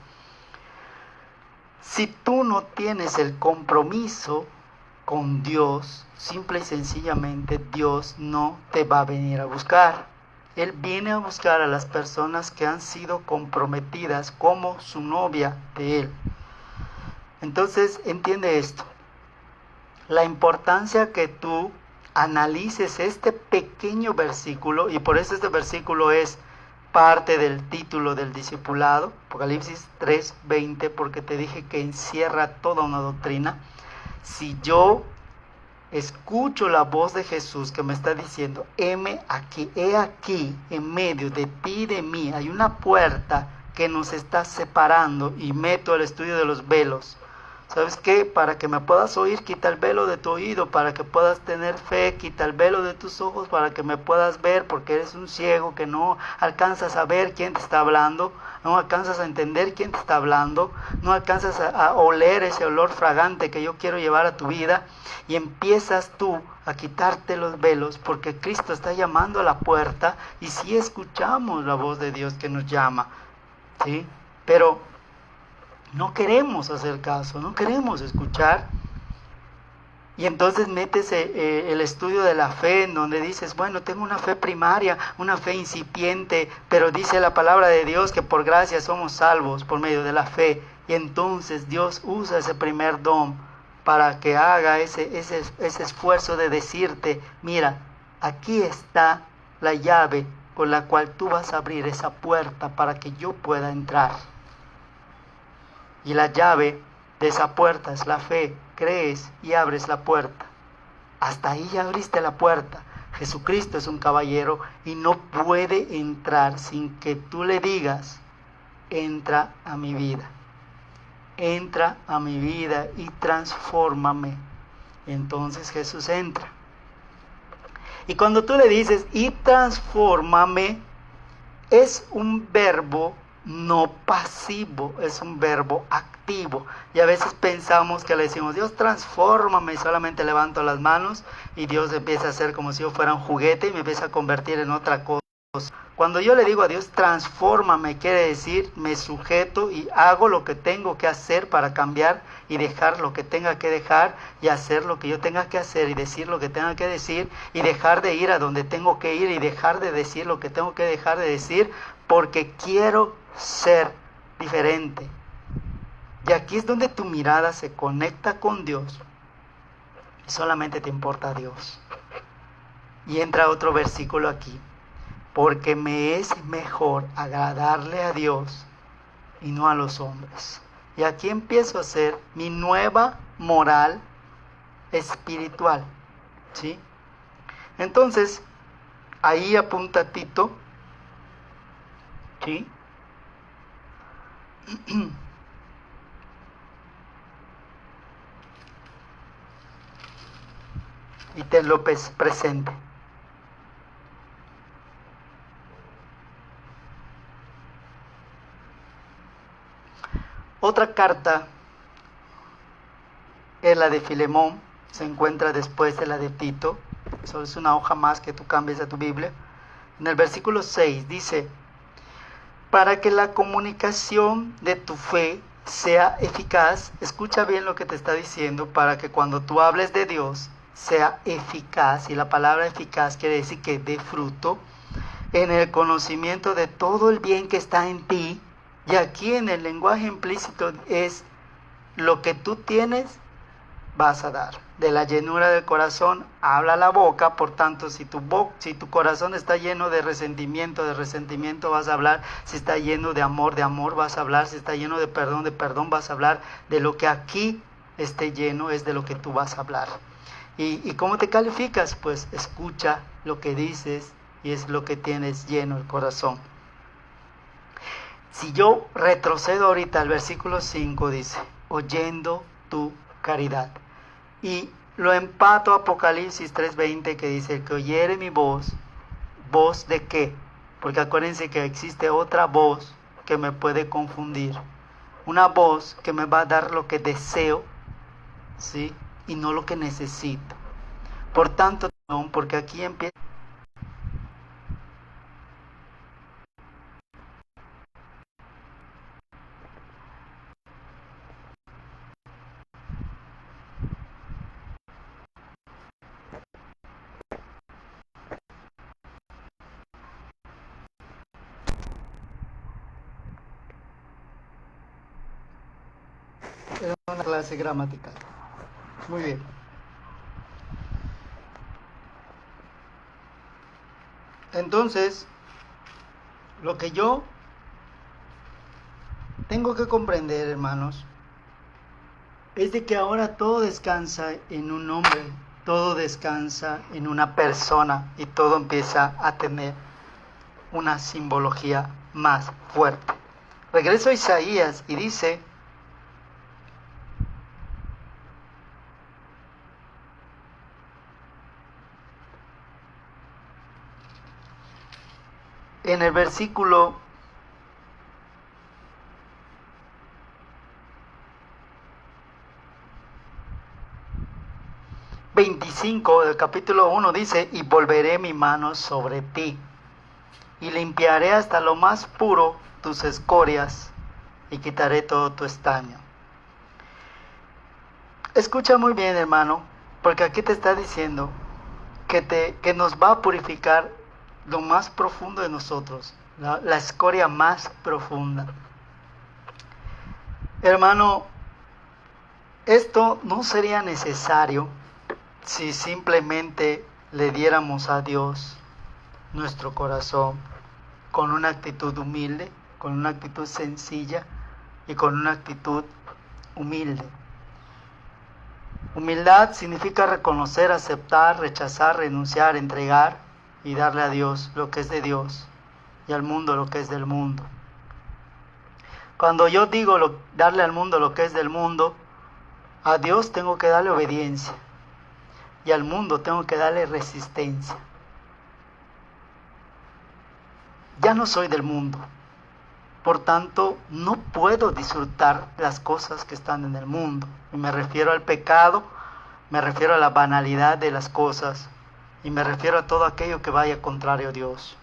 si tú no tienes el compromiso con Dios, simple y sencillamente Dios no te va a venir a buscar. Él viene a buscar a las personas que han sido comprometidas como su novia de Él. Entonces, entiende esto. La importancia que tú analices este pequeño versículo, y por eso este versículo es parte del título del discipulado, Apocalipsis 3:20, porque te dije que encierra toda una doctrina. Si yo escucho la voz de Jesús que me está diciendo, he aquí en medio de ti y de mí, hay una puerta que nos está separando, y meto el estudio de los velos, ¿Sabes qué? Para que me puedas oír, quita el velo de tu oído. Para que puedas tener fe, quita el velo de tus ojos. Para que me puedas ver, porque eres un ciego que no alcanzas a ver quién te está hablando. No alcanzas a entender quién te está hablando. No alcanzas a oler ese olor fragante que yo quiero llevar a tu vida. Y empiezas tú a quitarte los velos, porque Cristo está llamando a la puerta. Y sí escuchamos la voz de Dios que nos llama, ¿sí? Pero no queremos hacer caso, no queremos escuchar. Y entonces metes el estudio de la fe, en donde dices, bueno, tengo una fe primaria, una fe incipiente, pero dice la palabra de Dios que por gracia somos salvos por medio de la fe. Y entonces Dios usa ese primer don para que haga ese esfuerzo de decirte, mira, aquí está la llave con la cual tú vas a abrir esa puerta para que yo pueda entrar. Y la llave de esa puerta es la fe. Crees y abres la puerta. Hasta ahí ya abriste la puerta. Jesucristo es un caballero y no puede entrar sin que tú le digas, entra a mi vida. Entra a mi vida y transfórmame. Entonces Jesús entra. Y cuando tú le dices, y transfórmame, es un verbo no pasivo, es un verbo activo. Y a veces pensamos que le decimos, Dios transfórmame, y solamente levanto las manos y Dios empieza a hacer como si yo fuera un juguete y me empieza a convertir en otra cosa. Cuando yo le digo a Dios transfórmame, quiere decir me sujeto y hago lo que tengo que hacer para cambiar y dejar lo que tenga que dejar y hacer lo que yo tenga que hacer y decir lo que tenga que decir y dejar de ir a donde tengo que ir y dejar de decir lo que tengo que dejar de decir, porque quiero ser diferente. Y aquí es donde tu mirada se conecta con Dios y solamente te importa Dios. Y entra otro versículo aquí. Porque me es mejor agradarle a Dios y no a los hombres. Y aquí empiezo a hacer mi nueva moral espiritual, ¿sí? Entonces, ahí apunta Tito, ¿sí? Y tenlo presente. Otra carta es la de Filemón, se encuentra después de la de Tito, solo es una hoja más que tú cambies a tu Biblia. En el versículo 6 dice, para que la comunicación de tu fe sea eficaz, escucha bien lo que te está diciendo, para que cuando tú hables de Dios sea eficaz, y la palabra eficaz quiere decir que dé fruto, en el conocimiento de todo el bien que está en ti. Y aquí en el lenguaje implícito es lo que tú tienes, vas a dar. De la llenura del corazón habla la boca, por tanto, si tu corazón está lleno de resentimiento vas a hablar. Si está lleno de amor vas a hablar. Si está lleno de perdón vas a hablar. De lo que aquí esté lleno es de lo que tú vas a hablar. ¿Y cómo te calificas? Pues escucha lo que dices y es lo que tienes lleno el corazón. Si yo retrocedo ahorita al versículo 5 dice, oyendo tu caridad. Y lo empato a Apocalipsis 3:20 que dice, el que oyere mi voz, ¿voz de qué? Porque acuérdense que existe otra voz que me puede confundir. Una voz que me va a dar lo que deseo, ¿sí? Y no lo que necesito. Por tanto, porque aquí empieza... Es una clase gramatical. Muy bien. Entonces, lo que yo tengo que comprender, hermanos, es de que ahora todo descansa en un hombre, todo descansa en una persona y todo empieza a tener una simbología más fuerte. Regreso a Isaías y dice, en el versículo 25 del capítulo 1 dice, y volveré mi mano sobre ti, y limpiaré hasta lo más puro tus escorias, y quitaré todo tu estaño. Escucha muy bien, hermano, porque aquí te está diciendo que nos va a purificar lo más profundo de nosotros, la escoria más profunda. Hermano, esto no sería necesario si simplemente le diéramos a Dios nuestro corazón con una actitud humilde, con una actitud sencilla y con una actitud humilde. Humildad significa reconocer, aceptar, rechazar, renunciar, entregar y darle a Dios lo que es de Dios y al mundo lo que es del mundo. Cuando yo digo darle al mundo lo que es del mundo, a Dios tengo que darle obediencia y al mundo tengo que darle resistencia. Ya no soy del mundo, por tanto no puedo disfrutar las cosas que están en el mundo. Y me refiero al pecado, me refiero a la banalidad de las cosas y me refiero a todo aquello que vaya contrario a Dios.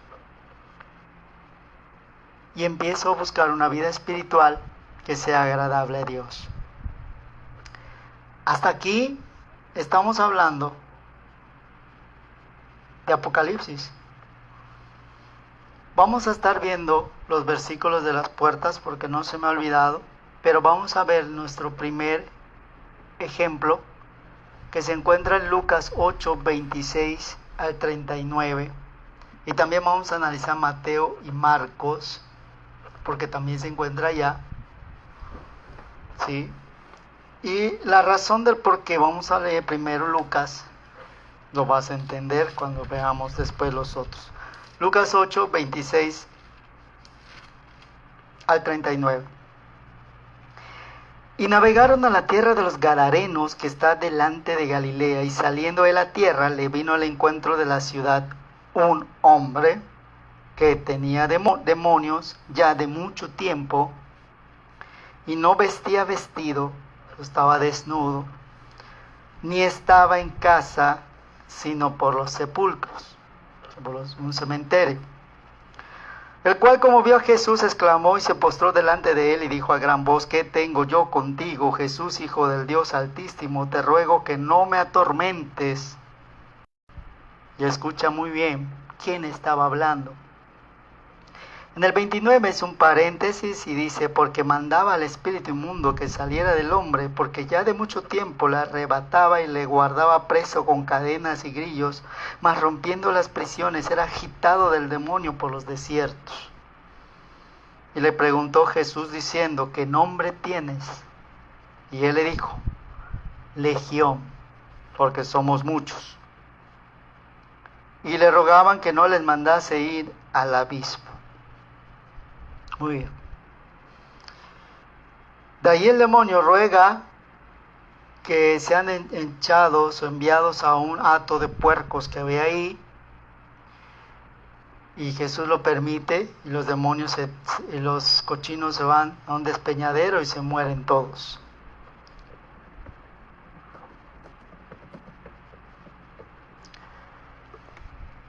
Y empiezo a buscar una vida espiritual que sea agradable a Dios. Hasta aquí estamos hablando de Apocalipsis. Vamos a estar viendo los versículos de las puertas porque no se me ha olvidado, pero vamos a ver nuestro primer ejemplo que se encuentra en Lucas 8, 26 al 39. Y también vamos a analizar Mateo y Marcos, porque también se encuentra allá. ¿Sí? Y la razón del por qué vamos a leer primero Lucas, lo vas a entender cuando veamos después los otros. Lucas 8, 26 al 39. Y navegaron a la tierra de los Gadarenos, que está delante de Galilea, y saliendo de la tierra le vino al encuentro de la ciudad un hombre que tenía demonios ya de mucho tiempo, y no vestía vestido, estaba desnudo, ni estaba en casa, sino por los sepulcros, por un cementerio. El cual, como vio a Jesús, exclamó y se postró delante de él y dijo a gran voz, ¿qué tengo yo contigo, Jesús, Hijo del Dios Altísimo? Te ruego que no me atormentes. Y escucha muy bien quién estaba hablando. En el 29 es un paréntesis y dice, porque mandaba al espíritu inmundo que saliera del hombre, porque ya de mucho tiempo le arrebataba y le guardaba preso con cadenas y grillos, mas rompiendo las prisiones era agitado del demonio por los desiertos. Y le preguntó Jesús diciendo, ¿qué nombre tienes? Y él le dijo, Legión, porque somos muchos. Y le rogaban que no les mandase ir al abismo. Muy bien. De ahí el demonio ruega que sean hinchados o enviados a un hato de puercos que había ahí. Y Jesús lo permite y los demonios y los cochinos se van a un despeñadero y se mueren todos.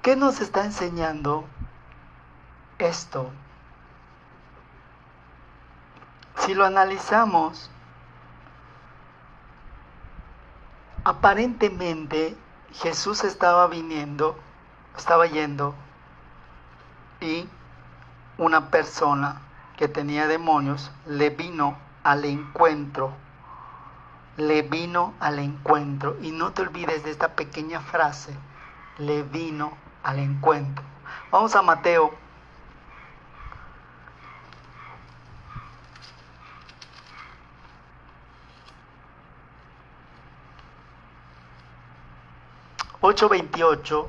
¿Qué nos está enseñando esto? Si lo analizamos, aparentemente Jesús estaba yendo y una persona que tenía demonios le vino al encuentro. Y no te olvides de esta pequeña frase, le vino al encuentro. Vamos a Mateo 8:28,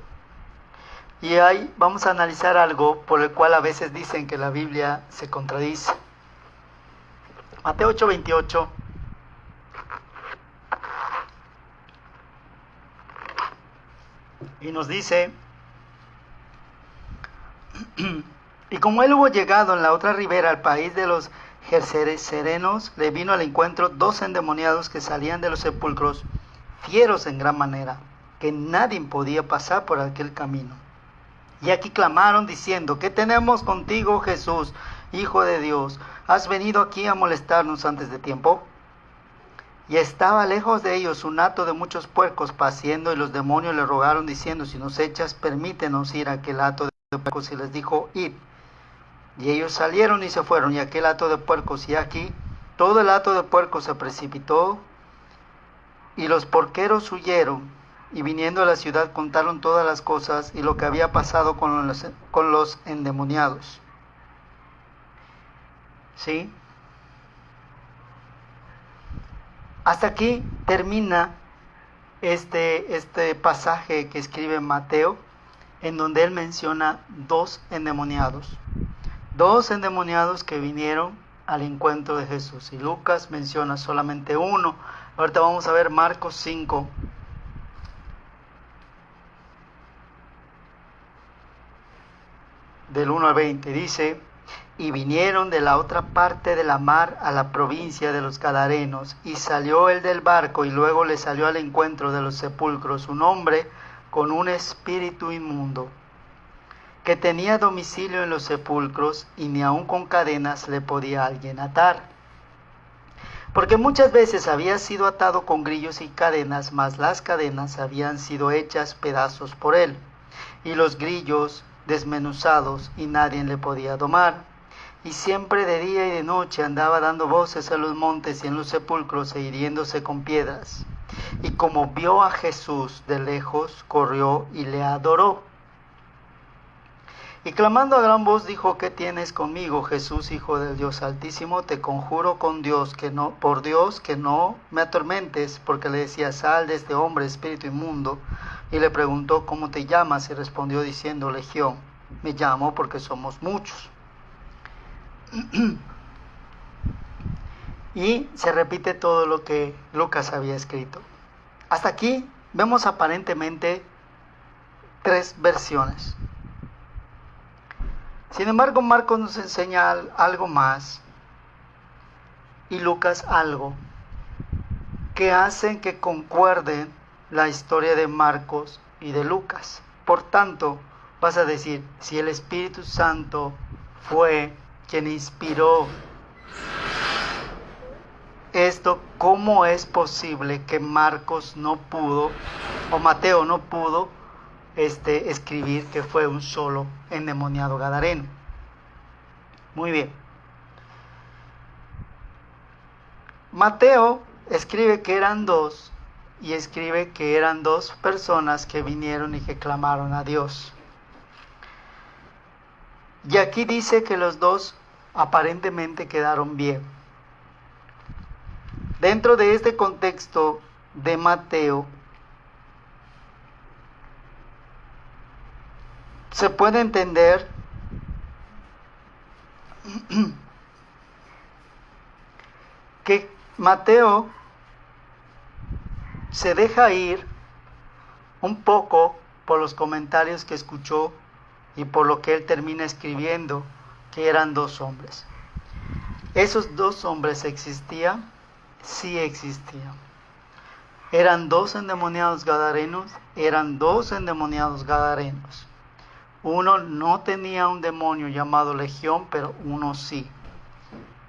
y ahí vamos a analizar algo por el cual a veces dicen que la Biblia se contradice. Mateo 8:28 y nos dice Y como él hubo llegado en la otra ribera al país de los Gerserenos, le vino al encuentro 2 endemoniados que salían de los sepulcros, fieros en gran manera, que nadie podía pasar por aquel camino. Y aquí clamaron diciendo: ¿qué tenemos contigo, Jesús, Hijo de Dios? ¿Has venido aquí a molestarnos antes de tiempo? Y estaba lejos de ellos un hato de muchos puercos paciendo, y los demonios le rogaron diciendo: si nos echas, permítenos ir a aquel hato de puercos. Y les dijo: id. Y ellos salieron y se fueron, y aquel hato de puercos, y aquí todo el hato de puercos se precipitó, y los porqueros huyeron, y viniendo a la ciudad contaron todas las cosas y lo que había pasado con los endemoniados. ¿Sí? Hasta aquí termina este pasaje que escribe Mateo, en donde él menciona 2 endemoniados. 2 endemoniados que vinieron al encuentro de Jesús. Y Lucas menciona solamente uno. Ahorita vamos a ver Marcos 5. Del 1 al 20. Dice: y vinieron de la otra parte de la mar a la provincia de los Gadarenos, y salió él del barco, y luego le salió al encuentro de los sepulcros un hombre con un espíritu inmundo, que tenía domicilio en los sepulcros, y ni aun con cadenas le podía alguien atar. Porque muchas veces había sido atado con grillos y cadenas, mas las cadenas habían sido hechas pedazos por él, y los grillos desmenuzados, y nadie le podía domar. Y siempre de día y de noche andaba dando voces en los montes y en los sepulcros, e hiriéndose con piedras. Y como vio a Jesús de lejos, corrió y le adoró. Y clamando a gran voz dijo: ¿qué tienes conmigo, Jesús, Hijo del Dios Altísimo? Te conjuro con Dios por Dios que no me atormentes. Porque le decía: sal de este hombre, espíritu inmundo. Y le preguntó: ¿cómo te llamas? Y respondió diciendo: Legión, me llamo porque somos muchos. Y se repite todo lo que Lucas había escrito. Hasta aquí vemos aparentemente 3 versiones. Sin embargo, Marcos nos enseña algo más, y Lucas algo, que hacen que concuerden la historia de Marcos y de Lucas. Por tanto, vas a decir: si el Espíritu Santo fue quien inspiró esto, ¿cómo es posible que Marcos no pudo, o Mateo no pudo escribir que fue un solo endemoniado gadareno? Muy bien. Mateo escribe que eran 2, y escribe que eran 2 personas que vinieron y que clamaron a Dios. Y aquí dice que los 2 aparentemente quedaron bien. Dentro de este contexto de Mateo, se puede entender que Mateo se deja ir un poco por los comentarios que escuchó y por lo que él termina escribiendo, que eran 2 hombres. ¿Esos 2 hombres existían? Sí existían. Eran 2 endemoniados gadarenos, eran 2 endemoniados gadarenos. Uno no tenía un demonio llamado Legión, pero uno sí.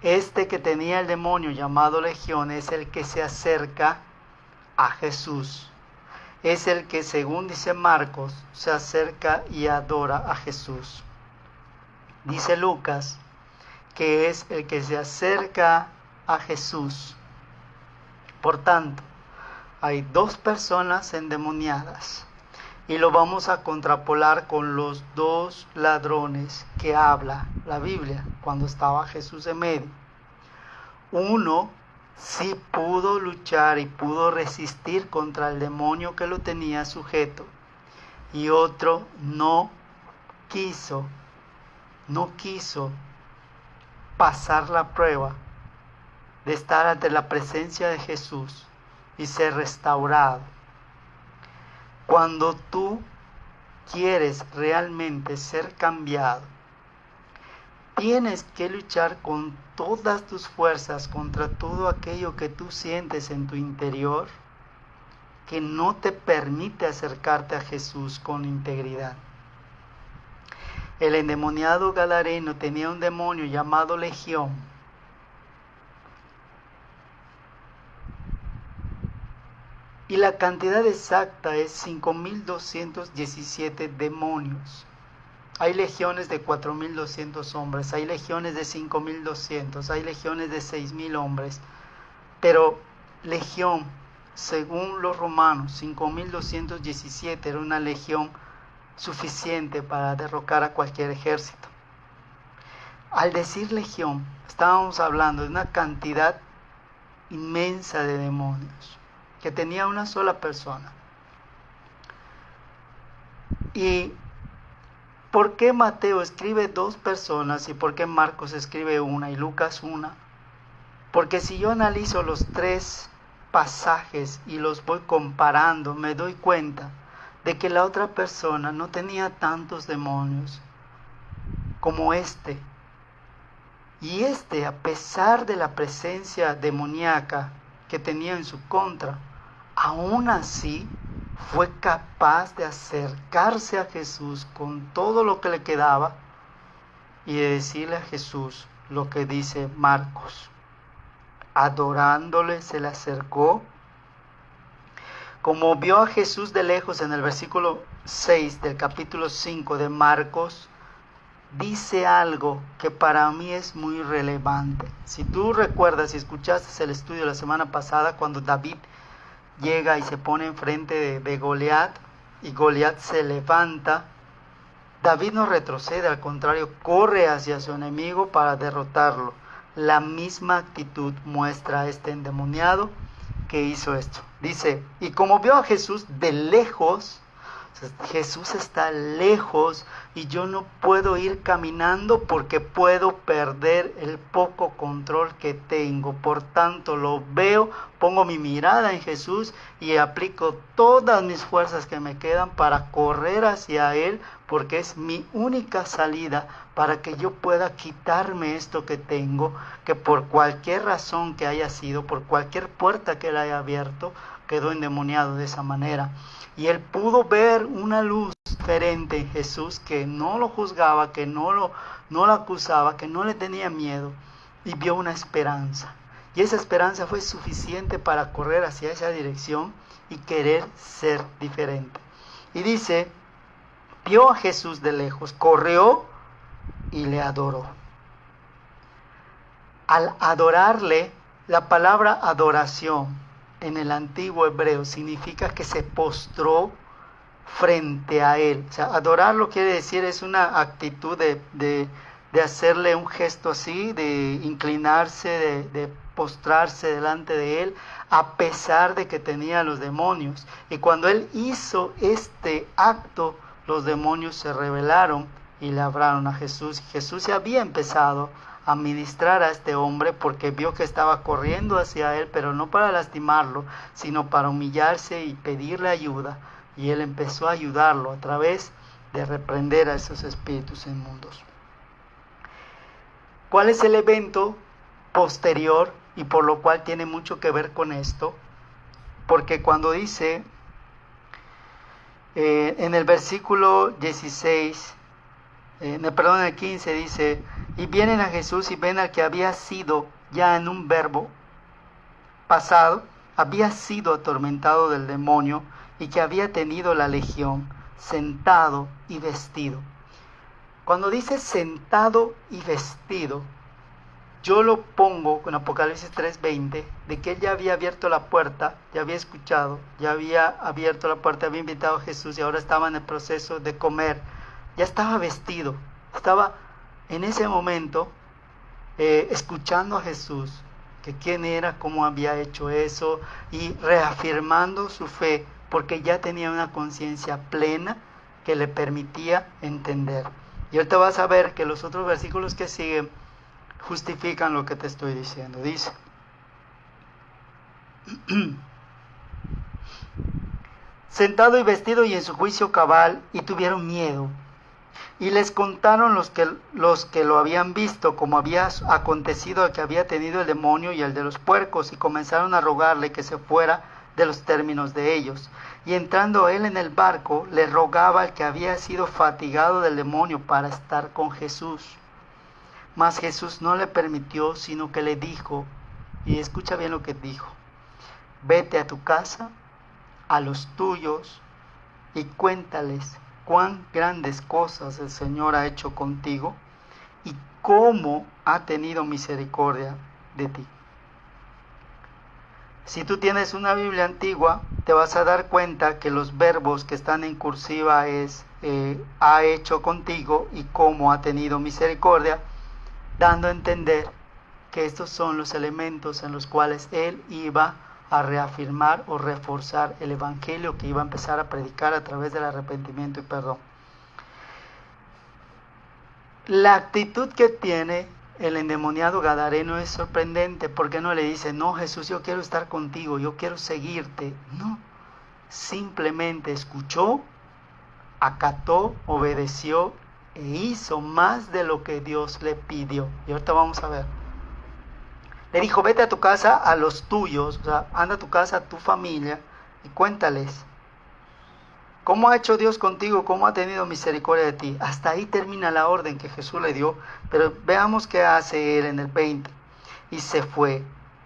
Este que tenía el demonio llamado Legión es el que se acerca a Jesús. Es el que, según dice Marcos, se acerca y adora a Jesús. Dice Lucas que es el que se acerca a Jesús. Por tanto, hay 2 personas endemoniadas. Y lo vamos a contrapolar con los 2 ladrones que habla la Biblia cuando estaba Jesús en medio. Uno sí pudo luchar y pudo resistir contra el demonio que lo tenía sujeto, y otro no quiso pasar la prueba de estar ante la presencia de Jesús y ser restaurado. Cuando tú quieres realmente ser cambiado, tienes que luchar con todas tus fuerzas contra todo aquello que tú sientes en tu interior que no te permite acercarte a Jesús con integridad. El endemoniado gadareno tenía un demonio llamado Legión. Y la cantidad exacta es 5.217 demonios. Hay legiones de 4.200 hombres, hay legiones de 5.200, hay legiones de 6.000 hombres. Pero legión, según los romanos, 5.217 era una legión suficiente para derrocar a cualquier ejército. Al decir legión, estábamos hablando de una cantidad inmensa de demonios que tenía una sola persona. ¿Y por qué Mateo escribe 2 personas y por qué Marcos escribe una y Lucas una? Porque si yo analizo los 3 pasajes y los voy comparando, me doy cuenta de que la otra persona no tenía tantos demonios como este. Y este, a pesar de la presencia demoníaca que tenía en su contra, aún así fue capaz de acercarse a Jesús con todo lo que le quedaba y de decirle a Jesús lo que dice Marcos. Adorándole se le acercó. Como vio a Jesús de lejos en el versículo 6 del capítulo 5 de Marcos, dice algo que para mí es muy relevante. Si tú recuerdas, si escuchaste el estudio la semana pasada, cuando David llega y se pone enfrente de Goliat, y Goliat se levanta, David no retrocede, al contrario, corre hacia su enemigo para derrotarlo. La misma actitud muestra este endemoniado que hizo esto. Dice, y como vio a Jesús de lejos, Jesús está lejos y yo no puedo ir caminando porque puedo perder el poco control que tengo. Por tanto, lo veo, pongo mi mirada en Jesús y aplico todas mis fuerzas que me quedan para correr hacia Él, porque es mi única salida para que yo pueda quitarme esto que tengo, que por cualquier razón que haya sido, por cualquier puerta que Él haya abierto, quedó endemoniado de esa manera. Y él pudo ver una luz diferente en Jesús que no lo juzgaba, que no lo acusaba, que no le tenía miedo, y vio una esperanza. Y esa esperanza fue suficiente para correr hacia esa dirección y querer ser diferente. Y dice, vio a Jesús de lejos, corrió y le adoró. Al adorarle, la palabra adoración en el antiguo hebreo significa que se postró frente a él. O sea, adorarlo quiere decir, es una actitud de hacerle un gesto así, de inclinarse, de postrarse delante de él, a pesar de que tenía los demonios. Y cuando él hizo este acto, los demonios se rebelaron y le hablaron a Jesús. Jesús se había empezado a ministrar a este hombre porque vio que estaba corriendo hacia él, pero no para lastimarlo, sino para humillarse y pedirle ayuda. Y él empezó a ayudarlo a través de reprender a esos espíritus inmundos. ¿Cuál es el evento posterior y por lo cual tiene mucho que ver con esto? Porque cuando dice en el versículo 16, en el 15 dice, y vienen a Jesús y ven al que había sido, ya en un verbo pasado, había sido atormentado del demonio y que había tenido la legión, sentado y vestido. Cuando dice sentado y vestido, yo lo pongo con Apocalipsis 3:20, de que él ya había abierto la puerta, ya había escuchado, ya había abierto la puerta, había invitado a Jesús y ahora estaba en el proceso de comer. Ya estaba vestido, estaba en ese momento escuchando a Jesús, que quién era, cómo había hecho eso, y reafirmando su fe, porque ya tenía una conciencia plena que le permitía entender. Y ahorita vas a ver que los otros versículos que siguen justifican lo que te estoy diciendo. Dice, sentado y vestido y en su juicio cabal, y tuvieron miedo. Y les contaron los que lo habían visto, como había acontecido que había tenido el demonio y el de los puercos, y comenzaron a rogarle que se fuera de los términos de ellos. Y entrando él en el barco, le rogaba al que había sido fatigado del demonio para estar con Jesús. Mas Jesús no le permitió, sino que le dijo, y escucha bien lo que dijo: vete a tu casa, a los tuyos, y cuéntales cuán grandes cosas el Señor ha hecho contigo y cómo ha tenido misericordia de ti. Si tú tienes una Biblia antigua, te vas a dar cuenta que los verbos que están en cursiva es ha hecho contigo y cómo ha tenido misericordia, dando a entender que estos son los elementos en los cuales él iba a reafirmar o reforzar el evangelio que iba a empezar a predicar a través del arrepentimiento y perdón. La actitud que tiene el endemoniado gadareno es sorprendente, porque no le dice: no, Jesús, yo quiero estar contigo, yo quiero seguirte. No, simplemente escuchó, acató, obedeció e hizo más de lo que Dios le pidió. Y ahorita vamos a ver. Le dijo: vete a tu casa, a los tuyos, o sea, anda a tu casa, a tu familia, y cuéntales cómo ha hecho Dios contigo, cómo ha tenido misericordia de ti. Hasta ahí termina la orden que Jesús le dio, pero veamos qué hace él en el 20. Y se fue,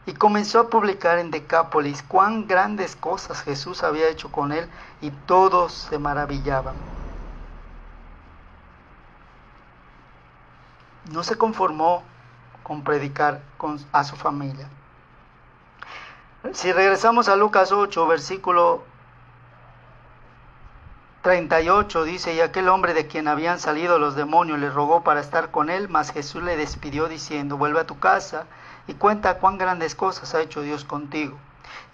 y comenzó a publicar en Decápolis cuán grandes cosas Jesús había hecho con él, y todos se maravillaban. No se conformó con predicar a su familia. Si regresamos a Lucas 8, versículo 38, dice: y aquel hombre de quien habían salido los demonios le rogó para estar con él, mas Jesús le despidió diciendo: vuelve a tu casa y cuenta cuán grandes cosas ha hecho Dios contigo.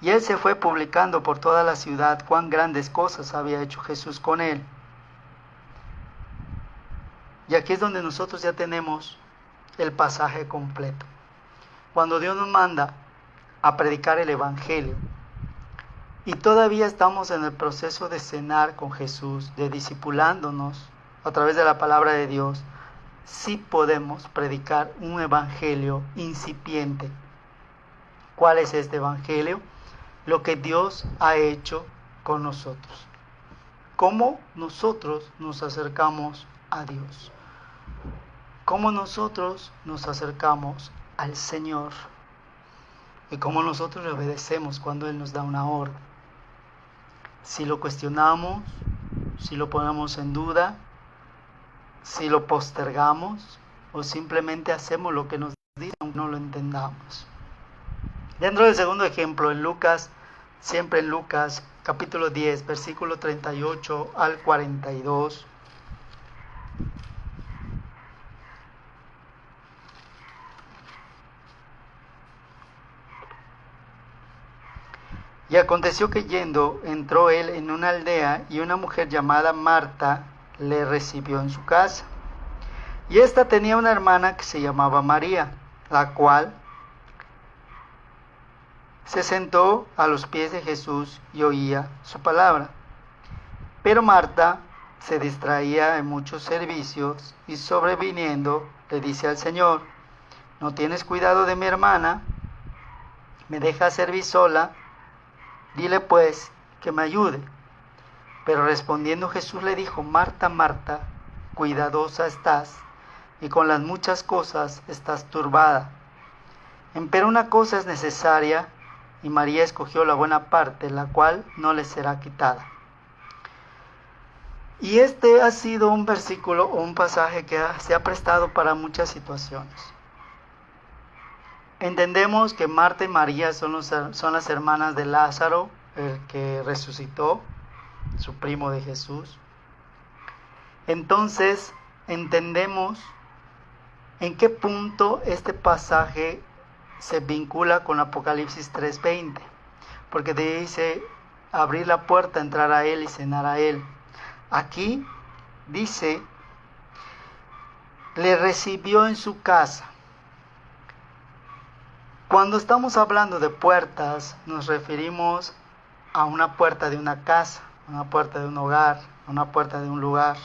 Y él se fue publicando por toda la ciudad cuán grandes cosas había hecho Jesús con él. Y aquí es donde nosotros ya tenemos el pasaje completo. Cuando Dios nos manda a predicar el evangelio y todavía estamos en el proceso de cenar con Jesús, de discipulándonos a través de la palabra de Dios, sí podemos predicar un evangelio incipiente. ¿Cuál es este evangelio? Lo que Dios ha hecho con nosotros. ¿Cómo nosotros nos acercamos a Dios? ¿Cómo nosotros nos acercamos al Señor? Y cómo nosotros le obedecemos cuando Él nos da una orden. Si lo cuestionamos, si lo ponemos en duda, si lo postergamos o simplemente hacemos lo que nos dice aunque no lo entendamos. Dentro del segundo ejemplo, en Lucas, siempre en Lucas, capítulo 10, versículo 38 al 42. Y aconteció que yendo, entró él en una aldea, y una mujer llamada Marta le recibió en su casa. Y ésta tenía una hermana que se llamaba María, la cual se sentó a los pies de Jesús y oía su palabra. Pero Marta se distraía en muchos servicios, y sobreviniendo le dice al Señor: ¿no tienes cuidado de mi hermana? ¿Me dejas servir sola? Dile pues que me ayude. Pero respondiendo Jesús le dijo: Marta, Marta, cuidadosa estás, y con las muchas cosas estás turbada. Empero una cosa es necesaria, y María escogió la buena parte, la cual no le será quitada. Y este ha sido un versículo o un pasaje que se ha prestado para muchas situaciones. Entendemos que Marta y María son las hermanas de Lázaro, el que resucitó, su primo de Jesús. Entonces, entendemos en qué punto este pasaje se vincula con Apocalipsis 3:20, porque dice: abrir la puerta, entrar a él y cenar a él. Aquí dice: le recibió en su casa. Cuando estamos hablando de puertas, nos referimos a una puerta de una casa, a una puerta de un hogar, a una puerta de un lugar.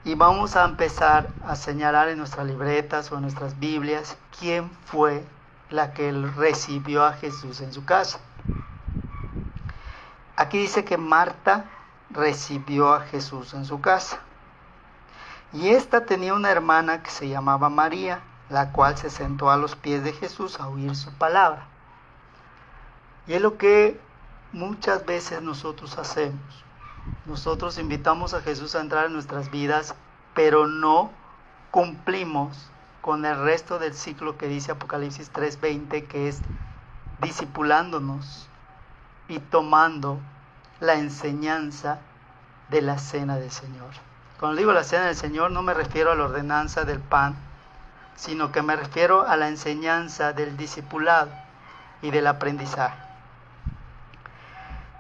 Y vamos a empezar a señalar en nuestras libretas o en nuestras Biblias quién fue la que recibió a Jesús en su casa. Aquí dice que Marta recibió a Jesús en su casa. Y esta tenía una hermana que se llamaba María, la cual se sentó a los pies de Jesús a oír su palabra. Y es lo que muchas veces nosotros hacemos. Nosotros invitamos a Jesús a entrar en nuestras vidas, pero no cumplimos con el resto del ciclo que dice Apocalipsis 3:20, que es discipulándonos y tomando la enseñanza de la cena del Señor. Cuando digo la cena del Señor no me refiero a la ordenanza del pan, sino que me refiero a la enseñanza del discipulado y del aprendizaje.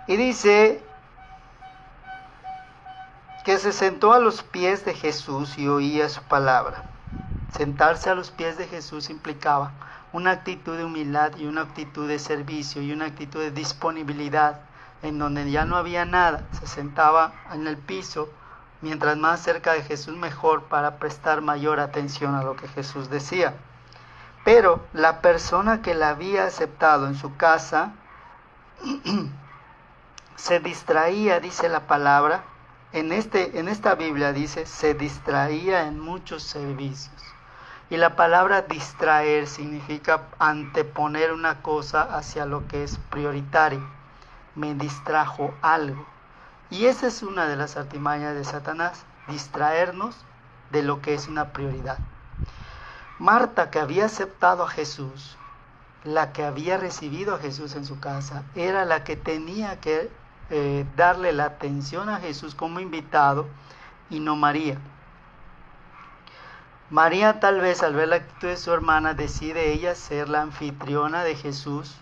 Y dice que se sentó a los pies de Jesús y oía su palabra. Sentarse a los pies de Jesús implicaba una actitud de humildad y una actitud de servicio y una actitud de disponibilidad, en donde ya no había nada. Se sentaba en el piso, mientras más cerca de Jesús mejor, para prestar mayor atención a lo que Jesús decía. Pero la persona que la había aceptado en su casa se distraía, dice la palabra, en esta Biblia dice, se distraía en muchos servicios. Y la palabra distraer significa anteponer una cosa hacia lo que es prioritario. Me distrajo algo. Y esa es una de las artimañas de Satanás, distraernos de lo que es una prioridad. Marta, que había aceptado a Jesús, la que había recibido a Jesús en su casa, era la que tenía que darle la atención a Jesús como invitado, y no María. María, tal vez al ver la actitud de su hermana, decide ella ser la anfitriona de Jesús,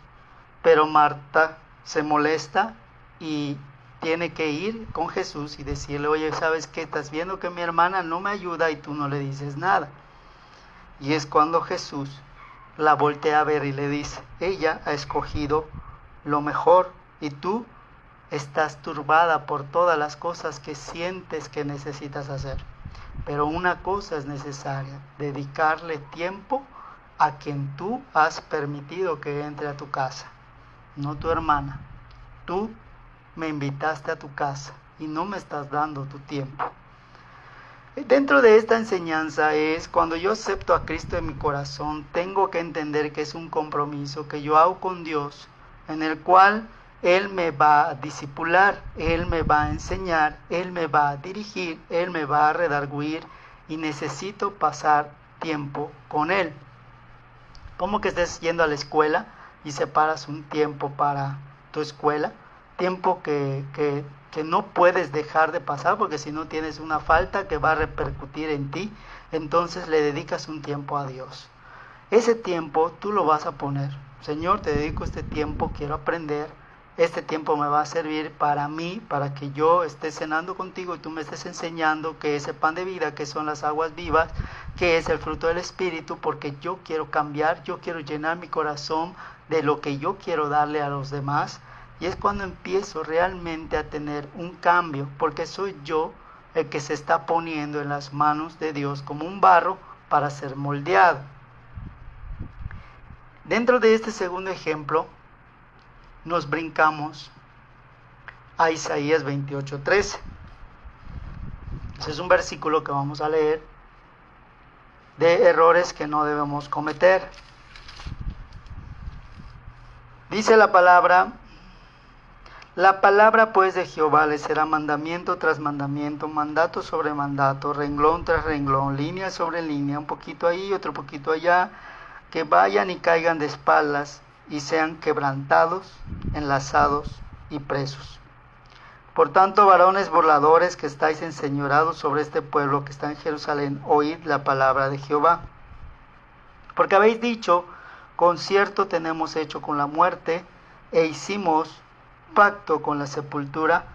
pero Marta se molesta y tiene que ir con Jesús y decirle, oye, ¿sabes qué? Estás viendo que mi hermana no me ayuda y tú no le dices nada. Y es cuando Jesús la voltea a ver y le dice, ella ha escogido lo mejor y tú estás turbada por todas las cosas que sientes que necesitas hacer. Pero una cosa es necesaria, dedicarle tiempo a quien tú has permitido que entre a tu casa, no tu hermana. Tú me invitaste a tu casa y no me estás dando tu tiempo. Dentro de esta enseñanza es, cuando yo acepto a Cristo en mi corazón, tengo que entender que es un compromiso que yo hago con Dios, en el cual Él me va a discipular, Él me va a enseñar, Él me va a dirigir, Él me va a redarguir y necesito pasar tiempo con Él. Como que estés yendo a la escuela y separas un tiempo para tu escuela, tiempo que no puedes dejar de pasar, porque si no tienes una falta que va a repercutir en ti, entonces le dedicas un tiempo a Dios. Ese tiempo tú lo vas a poner, Señor, te dedico este tiempo, quiero aprender, este tiempo me va a servir para mí, para que yo esté cenando contigo y tú me estés enseñando qué es el pan de vida, qué son las aguas vivas, qué es el fruto del Espíritu, porque yo quiero cambiar, yo quiero llenar mi corazón de lo que yo quiero darle a los demás. Y es cuando empiezo realmente a tener un cambio, porque soy yo el que se está poniendo en las manos de Dios como un barro para ser moldeado. Dentro de este segundo ejemplo, nos brincamos a Isaías 28:13. Ese es un versículo que vamos a leer de errores que no debemos cometer. Dice la palabra pues de Jehová le será mandamiento tras mandamiento, mandato sobre mandato, renglón tras renglón, línea sobre línea, un poquito ahí, otro poquito allá, que vayan y caigan de espaldas y sean quebrantados, enlazados y presos. Por tanto, varones burladores que estáis enseñorados sobre este pueblo que está en Jerusalén, oíd la palabra de Jehová. Porque habéis dicho, concierto tenemos hecho con la muerte, e hicimos pacto con la sepultura,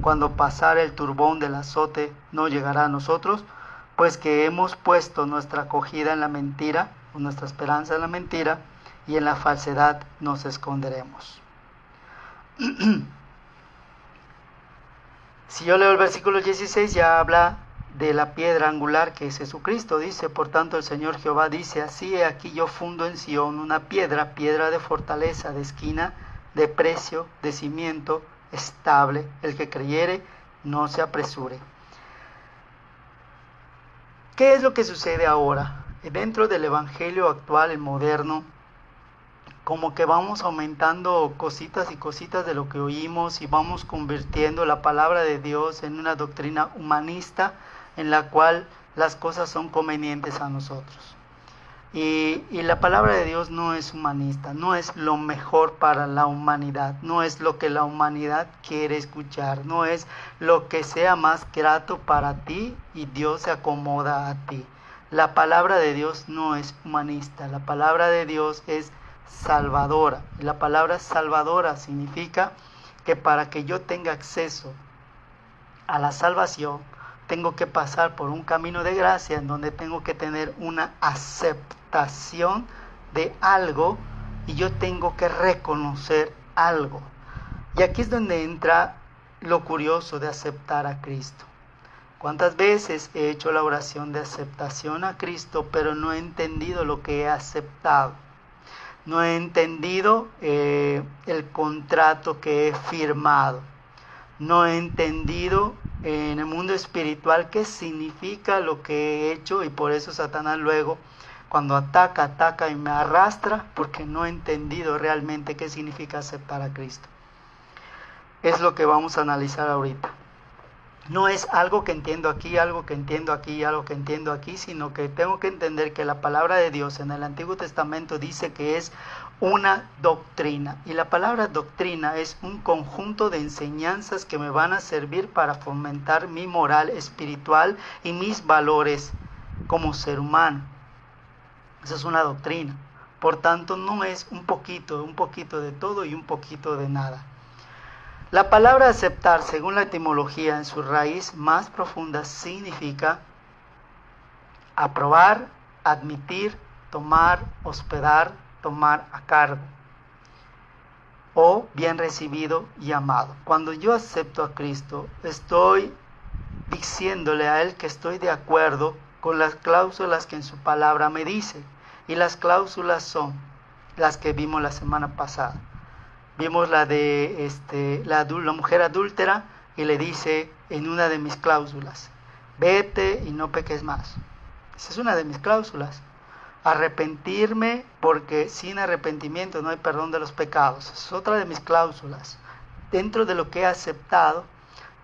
cuando pasare el turbón del azote no llegará a nosotros, pues que hemos puesto nuestra acogida en la mentira, o nuestra esperanza en la mentira, y en la falsedad nos esconderemos. Si yo leo el versículo 16, ya habla de la piedra angular que es Jesucristo. Dice, por tanto el Señor Jehová dice, así he aquí yo fundo en Sión una piedra, piedra de fortaleza, de esquina, de precio, de cimiento estable. El que creyere, no se apresure. ¿Qué es lo que sucede ahora? Dentro del evangelio actual, el moderno, como que vamos aumentando cositas y cositas de lo que oímos y vamos convirtiendo la palabra de Dios en una doctrina humanista en la cual las cosas son convenientes a nosotros. Y la palabra de Dios no es humanista, no es lo mejor para la humanidad, no es lo que la humanidad quiere escuchar, no es lo que sea más grato para ti y Dios se acomoda a ti. La palabra de Dios no es humanista, la palabra de Dios es salvadora. Y la palabra salvadora significa que para que yo tenga acceso a la salvación, tengo que pasar por un camino de gracia en donde tengo que tener una aceptación de algo y yo tengo que reconocer algo. Y aquí es donde entra lo curioso de aceptar a Cristo. ¿Cuántas veces he hecho la oración de aceptación a Cristo, pero no he entendido lo que he aceptado? No he entendido el contrato que he firmado. No he entendido en el mundo espiritual qué significa lo que he hecho, y por eso Satanás luego cuando ataca y me arrastra, porque no he entendido realmente qué significa aceptar a Cristo. Es lo que vamos a analizar ahorita. No es algo que entiendo aquí, algo que entiendo aquí, algo que entiendo aquí, sino que tengo que entender que la palabra de Dios en el Antiguo Testamento dice que es una doctrina. Y la palabra doctrina es un conjunto de enseñanzas que me van a servir para fomentar mi moral espiritual y mis valores como ser humano. Esa es una doctrina. Por tanto, no es un poquito de todo y un poquito de nada. La palabra aceptar, según la etimología en su raíz más profunda, significa aprobar, admitir, tomar, hospedar, tomar a cargo, o bien recibido y amado. Cuando yo acepto a Cristo, estoy diciéndole a Él que estoy de acuerdo con las cláusulas que en su palabra me dice. Y las cláusulas son las que vimos la semana pasada. Vimos la de la mujer adúltera, y le dice en una de mis cláusulas, vete y no peques más. Esa es una de mis cláusulas. Arrepentirme, porque sin arrepentimiento no hay perdón de los pecados. Esa es otra de mis cláusulas. Dentro de lo que he aceptado,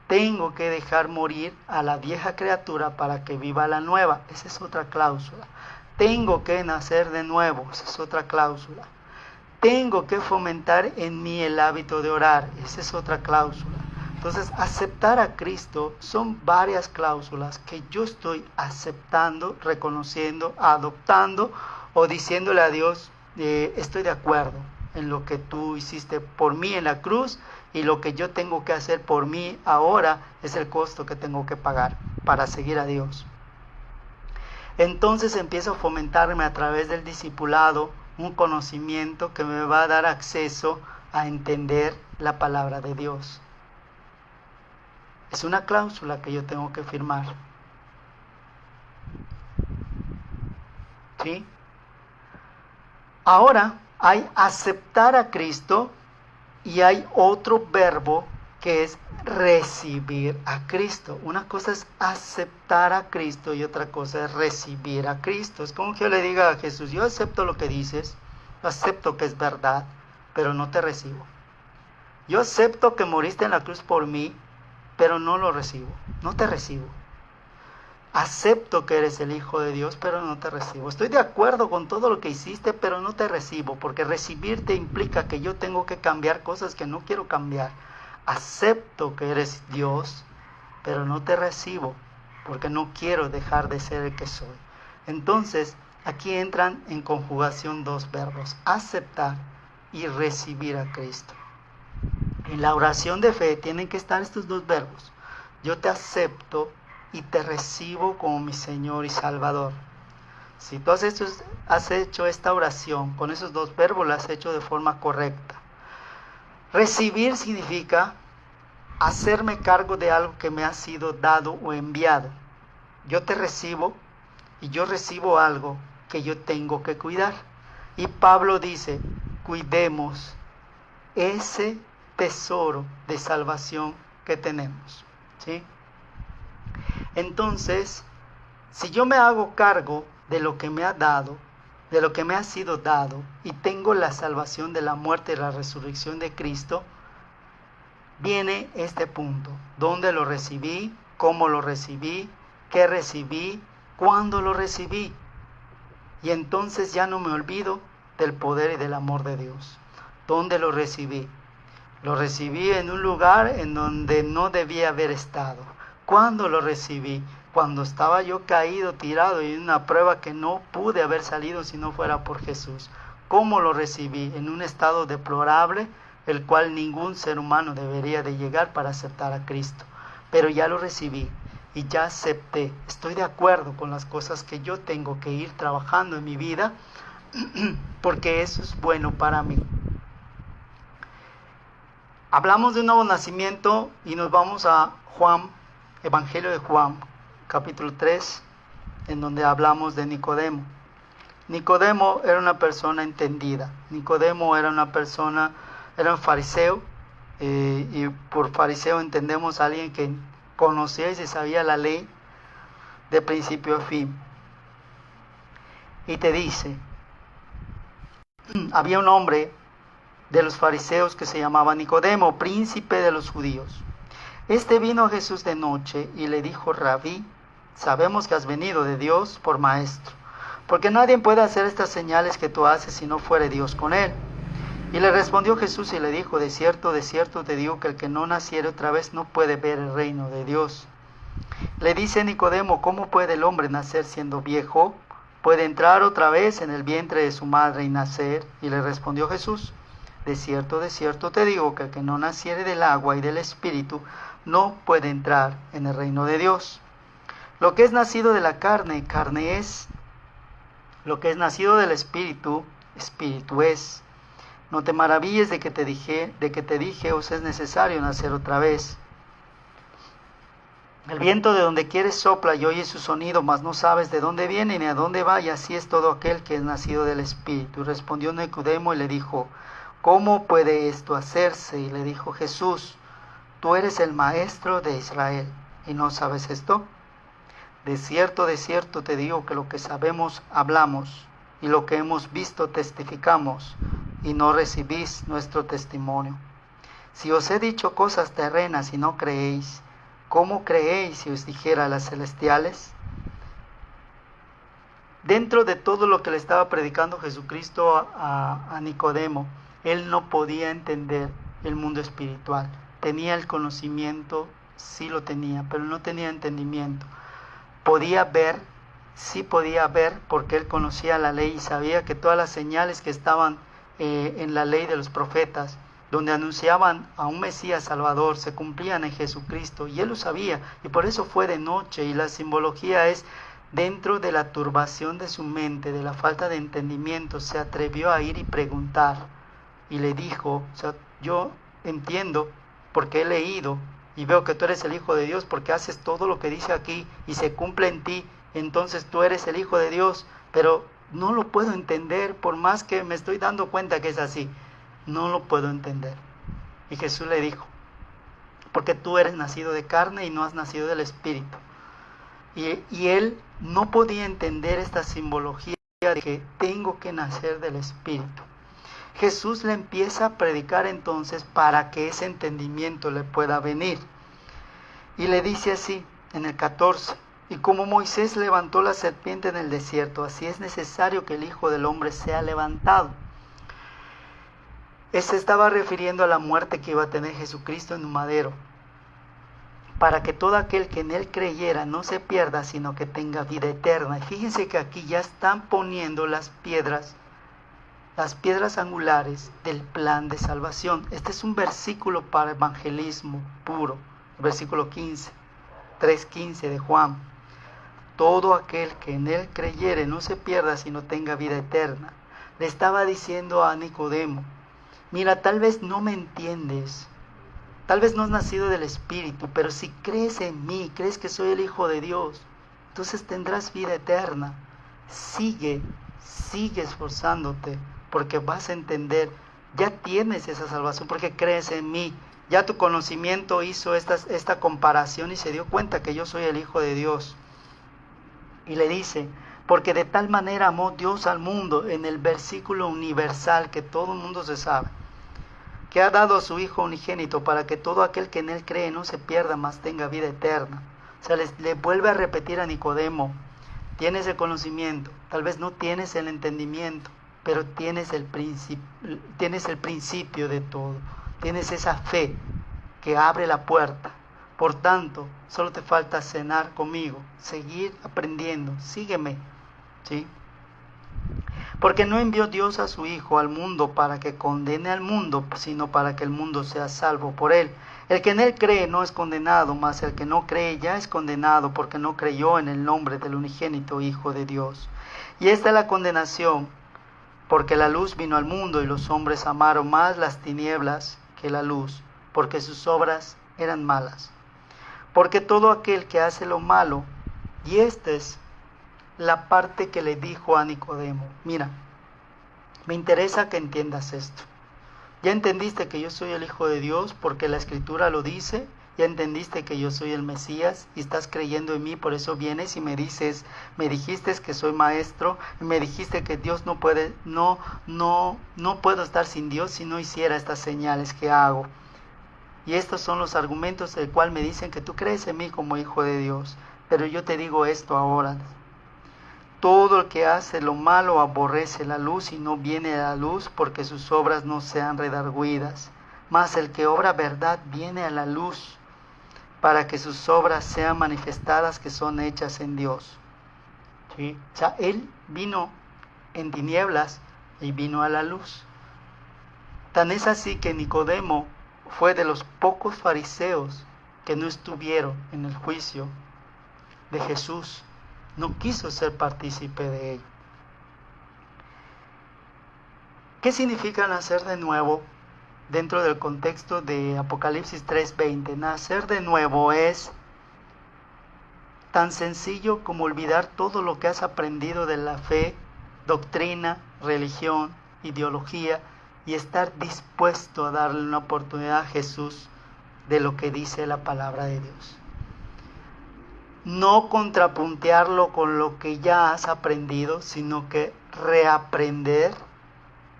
tengo que dejar morir a la vieja criatura para que viva la nueva. Esa es otra cláusula. Tengo que nacer de nuevo. Esa es otra cláusula. Tengo que fomentar en mí el hábito de orar. Esa es otra cláusula. Entonces, aceptar a Cristo son varias cláusulas que yo estoy aceptando, reconociendo, adoptando o diciéndole a Dios, estoy de acuerdo en lo que tú hiciste por mí en la cruz, y lo que yo tengo que hacer por mí ahora es el costo que tengo que pagar para seguir a Dios. Entonces empiezo a fomentarme a través del discipulado un conocimiento que me va a dar acceso a entender la palabra de Dios. Es una cláusula que yo tengo que firmar. ¿Sí? Ahora hay aceptar a Cristo y hay otro verbo que es recibir a Cristo. Una cosa es aceptar a Cristo y otra cosa es recibir a Cristo. Es como que yo le diga a Jesús, yo acepto lo que dices, acepto que es verdad, pero no te recibo. Yo acepto que moriste en la cruz por mí, pero no lo recibo, no te recibo. Acepto que eres el Hijo de Dios, pero no te recibo. Estoy de acuerdo con todo lo que hiciste, pero no te recibo, porque recibirte implica que yo tengo que cambiar cosas que no quiero cambiar. Acepto que eres Dios, pero no te recibo, porque no quiero dejar de ser el que soy. Entonces, aquí entran en conjugación dos verbos, aceptar y recibir a Cristo. En la oración de fe tienen que estar estos dos verbos. Yo te acepto y te recibo como mi Señor y Salvador. Si tú has hecho esta oración con esos dos verbos, la has hecho de forma correcta. Recibir significa hacerme cargo de algo que me ha sido dado o enviado. yo te recibo y yo recibo algo que yo tengo que cuidar. Y Pablo dice, cuidemos ese tesoro de salvación que tenemos, ¿sí? Entonces, si yo me hago cargo de lo que me ha dado, de lo que me ha sido dado, y tengo la salvación de la muerte y la resurrección de Cristo, viene este punto: ¿dónde lo recibí? ¿Cómo lo recibí? ¿Qué recibí? ¿Cuándo lo recibí? Y entonces ya no me olvido del poder y del amor de Dios. ¿Dónde lo recibí? Lo recibí en un lugar en donde no debía haber estado. ¿Cuándo lo recibí? Cuando estaba yo caído, tirado, y en una prueba que no pude haber salido si no fuera por Jesús. ¿Cómo lo recibí? En un estado deplorable, el cual ningún ser humano debería de llegar para aceptar a Cristo. Pero ya lo recibí y ya acepté. Estoy de acuerdo con las cosas que yo tengo que ir trabajando en mi vida, porque eso es bueno para mí. Hablamos de un nuevo nacimiento y nos vamos a Juan, Evangelio de Juan, capítulo 3, en donde hablamos de Nicodemo. Nicodemo era una persona entendida. Nicodemo era un fariseo, y por fariseo entendemos a alguien que conocía y se sabía la ley de principio a fin. Y te dice, había un hombre de los fariseos que se llamaba Nicodemo, príncipe de los judíos. Este vino a Jesús de noche y le dijo: Rabí, sabemos que has venido de Dios por maestro, porque nadie puede hacer estas señales que tú haces si no fuere Dios con él. Y le respondió Jesús y le dijo: de cierto te digo que el que no naciere otra vez no puede ver el reino de Dios. Le dice Nicodemo: ¿cómo puede el hombre nacer siendo viejo? ¿Puede entrar otra vez en el vientre de su madre y nacer? Y le respondió Jesús: de cierto te digo que el que no naciere del agua y del Espíritu no puede entrar en el reino de Dios. Lo que es nacido de la carne, carne es. Lo que es nacido del Espíritu, Espíritu es. No te maravilles de que te dije, os es necesario nacer otra vez. El viento de donde quiere sopla y oyes su sonido, mas no sabes de dónde viene ni a dónde va, y así es todo aquel que es nacido del Espíritu. Y respondió Nicodemo y le dijo: ¿cómo puede esto hacerse? Y le dijo Jesús: tú eres el maestro de Israel, ¿y no sabes esto? De cierto te digo que lo que sabemos hablamos, y lo que hemos visto testificamos, y no recibís nuestro testimonio. Si os he dicho cosas terrenas y no creéis, ¿cómo creéis si os dijera las celestiales? Dentro de todo lo que le estaba predicando Jesucristo a Nicodemo, él no podía entender el mundo espiritual. Tenía el conocimiento, sí lo tenía, pero no tenía entendimiento. Podía ver, sí podía ver, porque él conocía la ley y sabía que todas las señales que estaban en la ley de los profetas, donde anunciaban a un Mesías Salvador, se cumplían en Jesucristo, y él lo sabía, y por eso fue de noche. Y la simbología es: dentro de la turbación de su mente, de la falta de entendimiento, se atrevió a ir y preguntar, y le dijo: o sea, yo entiendo porque he leído y veo que tú eres el Hijo de Dios, porque haces todo lo que dice aquí y se cumple en ti, entonces tú eres el Hijo de Dios, pero no lo puedo entender, por más que me estoy dando cuenta que es así, no lo puedo entender. Y Jesús le dijo: porque tú eres nacido de carne y no has nacido del Espíritu. Y él no podía entender esta simbología de que tengo que nacer del Espíritu. Jesús le empieza a predicar entonces para que ese entendimiento le pueda venir. Y le dice así en el 14: y como Moisés levantó la serpiente en el desierto, así es necesario que el Hijo del Hombre sea levantado. Se estaba refiriendo a la muerte que iba a tener Jesucristo en un madero, para que todo aquel que en él creyera no se pierda, sino que tenga vida eterna. Y fíjense que aquí ya están poniendo las piedras angulares del plan de salvación. Este es un versículo para evangelismo puro, versículo 15, 3:15 de Juan. Todo aquel que en él creyere no se pierda, sino tenga vida eterna. Le estaba diciendo a Nicodemo: mira, tal vez no me entiendes, tal vez no has nacido del Espíritu, pero si crees en mí, crees que soy el Hijo de Dios, entonces tendrás vida eterna. Sigue esforzándote, porque vas a entender, ya tienes esa salvación, porque crees en mí. Ya tu conocimiento hizo esta comparación y se dio cuenta que yo soy el Hijo de Dios. Y le dice, porque de tal manera amó Dios al mundo, en el versículo universal que todo el mundo se sabe, que ha dado a su Hijo unigénito para que todo aquel que en él cree no se pierda, mas tenga vida eterna. O sea, le vuelve a repetir a Nicodemo, tienes el conocimiento, tal vez no tienes el entendimiento, pero tienes el principio de todo. Tienes esa fe que abre la puerta. Por tanto, solo te falta cenar conmigo, seguir aprendiendo, sígueme, ¿sí? Porque no envió Dios a su Hijo al mundo para que condene al mundo, sino para que el mundo sea salvo por él. El que en él cree no es condenado, mas el que no cree ya es condenado, porque no creyó en el nombre del unigénito Hijo de Dios. Y esta es la condenación, porque la luz vino al mundo y los hombres amaron más las tinieblas que la luz, porque sus obras eran malas. Porque todo aquel que hace lo malo, y esta es la parte que le dijo a Nicodemo, mira, me interesa que entiendas esto. Ya entendiste que yo soy el Hijo de Dios porque la Escritura lo dice. Ya entendiste que yo soy el Mesías y estás creyendo en mí, por eso vienes y me dijiste que soy maestro, y me dijiste que Dios no puedo estar sin Dios si no hiciera estas señales que hago. Y estos son los argumentos del cual me dicen que tú crees en mí como Hijo de Dios. Pero yo te digo esto ahora. Todo el que hace lo malo aborrece la luz y no viene a la luz porque sus obras no sean redargüidas. Mas el que obra verdad viene a la luz para que sus obras sean manifestadas que son hechas en Dios. ¿Sí? O sea, él vino en tinieblas y vino a la luz. Tan es así que Nicodemo fue de los pocos fariseos que no estuvieron en el juicio de Jesús. No quiso ser partícipe de ello. ¿Qué significa nacer de nuevo dentro del contexto de Apocalipsis 3:20? Nacer de nuevo es tan sencillo como olvidar todo lo que has aprendido de la fe, doctrina, religión, ideología, y estar dispuesto a darle una oportunidad a Jesús de lo que dice la palabra de Dios. No contrapuntearlo con lo que ya has aprendido, sino que reaprender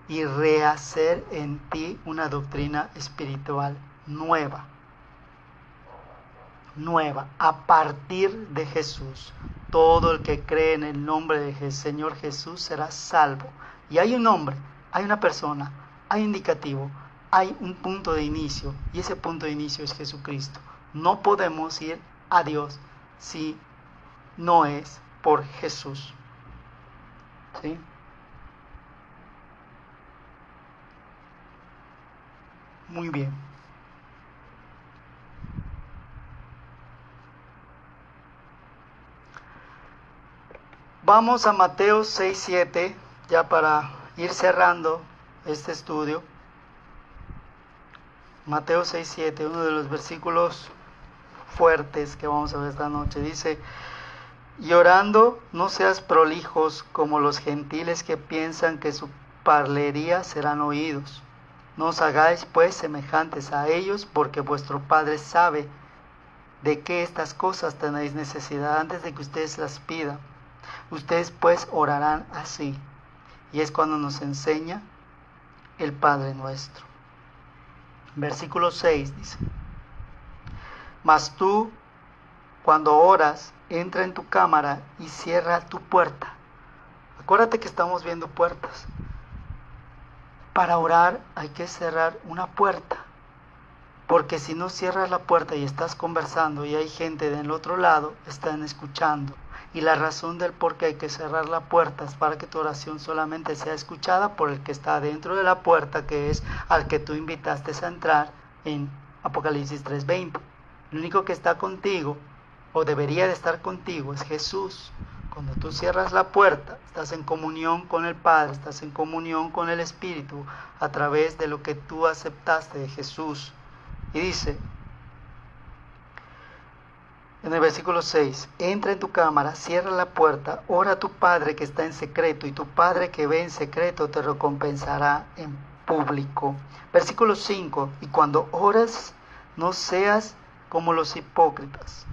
y rehacer en ti una doctrina espiritual nueva, a partir de Jesús. Todo el que cree en el nombre del Señor Jesús será salvo. Y hay un nombre, hay una persona, hay un indicativo, hay un punto de inicio, y ese punto de inicio es Jesucristo. No podemos ir a Dios si no es por Jesús. ¿Sí? Muy bien. Vamos a Mateo 6:7, ya para ir cerrando este estudio. Mateo 6:7, uno de los versículos fuertes que vamos a ver esta noche. Dice: y orando, no seas prolijos como los gentiles que piensan que su parlería serán oídos. No os hagáis pues semejantes a ellos, porque vuestro Padre sabe de qué estas cosas tenéis necesidad antes de que ustedes las pidan. Ustedes pues orarán así. Y es cuando nos enseña el Padre nuestro. Versículo 6 dice: mas tú, cuando oras, entra en tu cámara y cierra tu puerta. Acuérdate que estamos viendo puertas. Para orar hay que cerrar una puerta, porque si no cierras la puerta y estás conversando y hay gente del otro lado, están escuchando. Y la razón del por qué hay que cerrar la puerta es para que tu oración solamente sea escuchada por el que está dentro de la puerta, que es al que tú invitaste a entrar en Apocalipsis 3:20. El único que está contigo, o debería de estar contigo, es Jesús. Cuando tú cierras la puerta, estás en comunión con el Padre, estás en comunión con el Espíritu, a través de lo que tú aceptaste de Jesús. Y dice: En el versículo 6, entra en tu cámara, cierra la puerta, ora a tu Padre que está en secreto, y tu Padre que ve en secreto te recompensará en público. Versículo 5, y cuando oras, no seas como los hipócritas,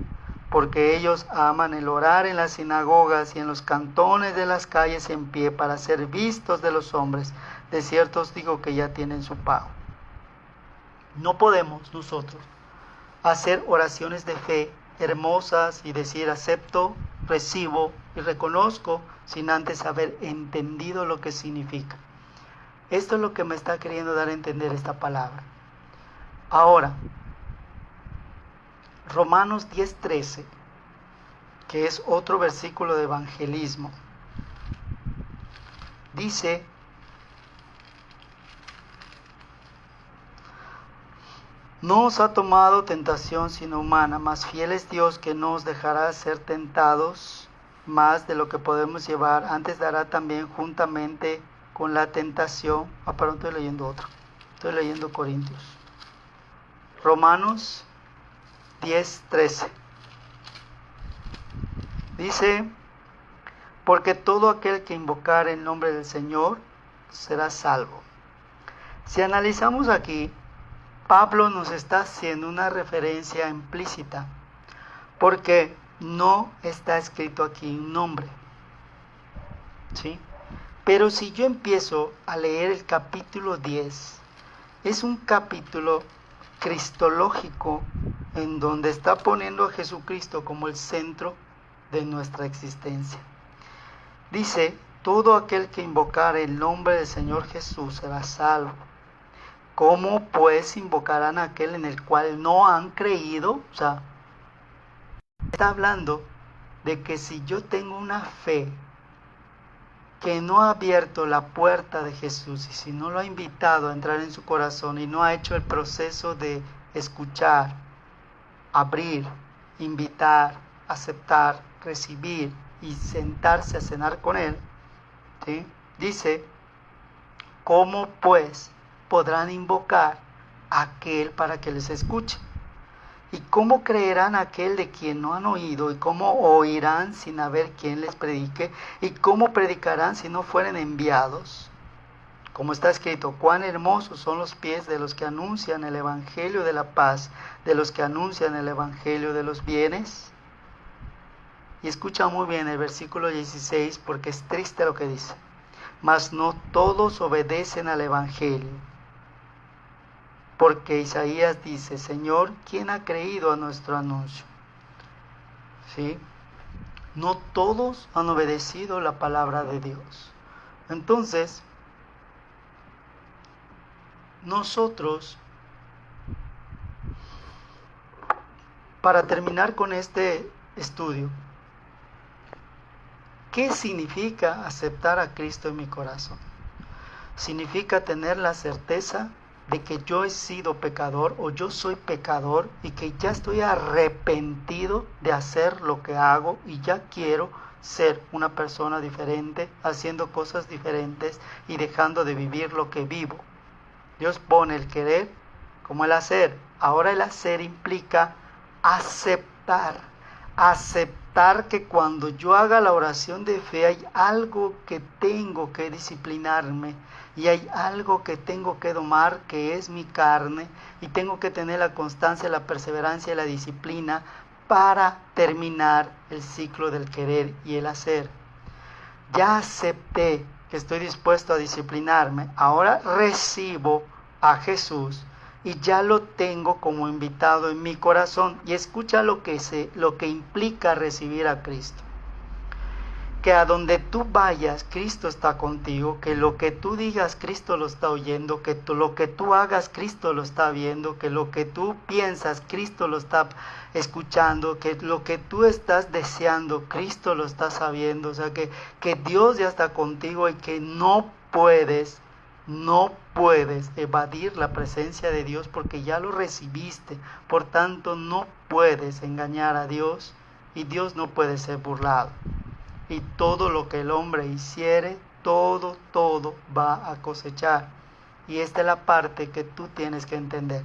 porque ellos aman el orar en las sinagogas y en los cantones de las calles en pie para ser vistos de los hombres. De cierto os digo que ya tienen su pago. No podemos nosotros hacer oraciones de fe hermosas y decir acepto, recibo y reconozco sin antes haber entendido lo que significa. Esto es lo que me está queriendo dar a entender esta palabra. Ahora, Romanos 10:13, que es otro versículo de evangelismo, dice: no os ha tomado tentación sino humana, mas fiel es Dios que no os dejará ser tentados más de lo que podemos llevar, antes dará también juntamente con la tentación. Perdón, estoy leyendo otro, estoy leyendo Corintios. Romanos 10:13 dice: porque todo aquel que invocare el nombre del Señor será salvo. Si analizamos aquí, Pablo nos está haciendo una referencia implícita, porque no está escrito aquí un nombre, ¿sí? Pero si yo empiezo a leer el capítulo 10, es un capítulo cristológico en donde está poniendo a Jesucristo como el centro de nuestra existencia. Dice: todo aquel que invocare el nombre del Señor Jesús será salvo. ¿Cómo pues invocarán a aquel en el cual no han creído? O sea, está hablando de que si yo tengo una fe que no ha abierto la puerta de Jesús, y si no lo ha invitado a entrar en su corazón y no ha hecho el proceso de escuchar, abrir, invitar, aceptar, recibir y sentarse a cenar con Él, ¿sí? Dice: ¿cómo pues podrán invocar a aquel para que les escuche? ¿Y cómo creerán aquel de quien no han oído? ¿Y cómo oirán sin haber quien les predique? ¿Y cómo predicarán si no fueren enviados? Como está escrito: cuán hermosos son los pies de los que anuncian el evangelio de la paz, de los que anuncian el evangelio de los bienes. Y escucha muy bien el versículo 16, porque es triste lo que dice: mas no todos obedecen al evangelio. Porque Isaías dice: Señor, ¿quién ha creído a nuestro anuncio? ¿Sí? No todos han obedecido la palabra de Dios. Entonces, nosotros, para terminar con este estudio, ¿qué significa aceptar a Cristo en mi corazón? Significa tener la certeza de que yo he sido pecador o yo soy pecador y que ya estoy arrepentido de hacer lo que hago y ya quiero ser una persona diferente, haciendo cosas diferentes y dejando de vivir lo que vivo. Dios pone el querer como el hacer. Ahora el hacer implica aceptar que cuando yo haga la oración de fe hay algo que tengo que disciplinarme y hay algo que tengo que domar, que es mi carne, y tengo que tener la constancia, la perseverancia y la disciplina para terminar el ciclo del querer y el hacer. Ya acepté que estoy dispuesto a disciplinarme, ahora recibo a Jesús y ya lo tengo como invitado en mi corazón. Y escucha lo que implica recibir a Cristo. Que a donde tú vayas, Cristo está contigo, que lo que tú digas, Cristo lo está oyendo, que lo que tú hagas, Cristo lo está viendo, que lo que tú piensas, Cristo lo está escuchando, que lo que tú estás deseando, Cristo lo está sabiendo. O sea, que Dios ya está contigo y que no puedes evadir la presencia de Dios porque ya lo recibiste. Por tanto, no puedes engañar a Dios y Dios no puede ser burlado. Y todo lo que el hombre hiciere, todo va a cosechar. Y esta es la parte que tú tienes que entender.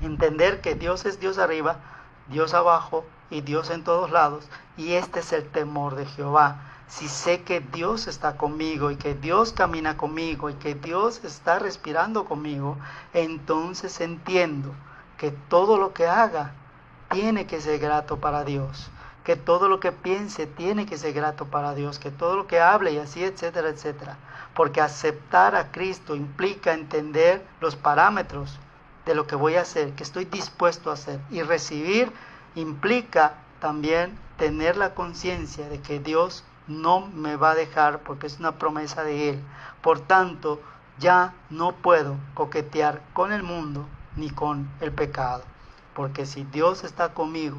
Entender que Dios es Dios arriba, Dios abajo y Dios en todos lados. Y este es el temor de Jehová. Si sé que Dios está conmigo y que Dios camina conmigo y que Dios está respirando conmigo, entonces entiendo que todo lo que haga tiene que ser grato para Dios, que todo lo que piense tiene que ser grato para Dios, que todo lo que hable y así, etcétera, etcétera. Porque aceptar a Cristo implica entender los parámetros de lo que voy a hacer, que estoy dispuesto a hacer. Y recibir implica también tener la conciencia de que Dios no me va a dejar porque es una promesa de Él. Por tanto, ya no puedo coquetear con el mundo ni con el pecado. Porque si Dios está conmigo,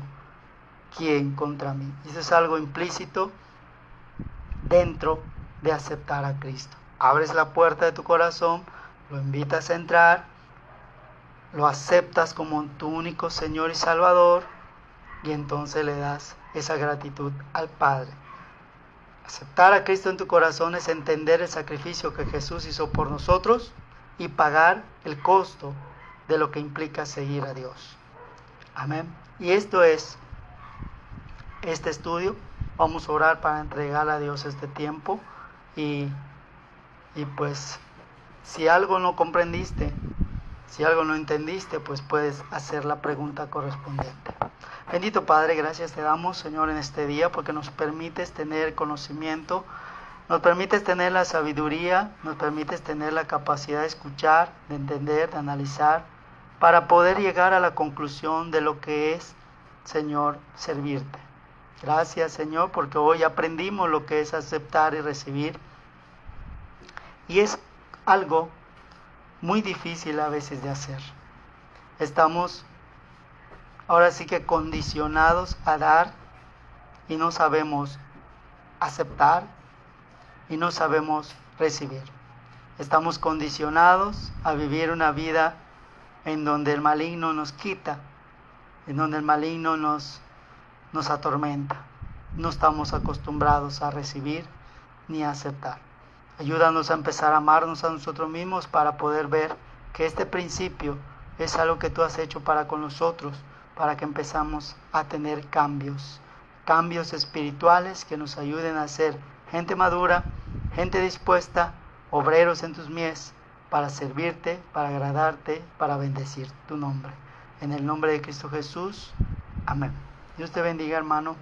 ¿quién contra mí? Eso es algo implícito dentro de aceptar a Cristo. Abres la puerta de tu corazón, lo invitas a entrar, lo aceptas como tu único Señor y Salvador y entonces le das esa gratitud al Padre. Aceptar a Cristo en tu corazón es entender el sacrificio que Jesús hizo por nosotros y pagar el costo de lo que implica seguir a Dios. Amén. Y esto es este estudio. Vamos a orar para entregar a Dios este tiempo y pues si algo no comprendiste, si algo no entendiste, pues puedes hacer la pregunta correspondiente. Bendito Padre, gracias te damos, Señor, en este día porque nos permites tener conocimiento, nos permites tener la sabiduría, nos permites tener la capacidad de escuchar, de entender, de analizar, para poder llegar a la conclusión de lo que es, Señor, servirte. Gracias, Señor, porque hoy aprendimos lo que es aceptar y recibir. Y es algo muy difícil a veces de hacer. Estamos ahora sí que condicionados a dar y no sabemos aceptar y no sabemos recibir. Estamos condicionados a vivir una vida en donde el maligno nos quita, en donde el maligno nos atormenta. No estamos acostumbrados a recibir ni a aceptar. Ayúdanos a empezar a amarnos a nosotros mismos para poder ver que este principio es algo que tú has hecho para con nosotros, para que empezamos a tener cambios espirituales que nos ayuden a ser gente madura, gente dispuesta, obreros en tus mies, para servirte, para agradarte, para bendecir tu nombre. En el nombre de Cristo Jesús, amén. Dios te bendiga, hermano.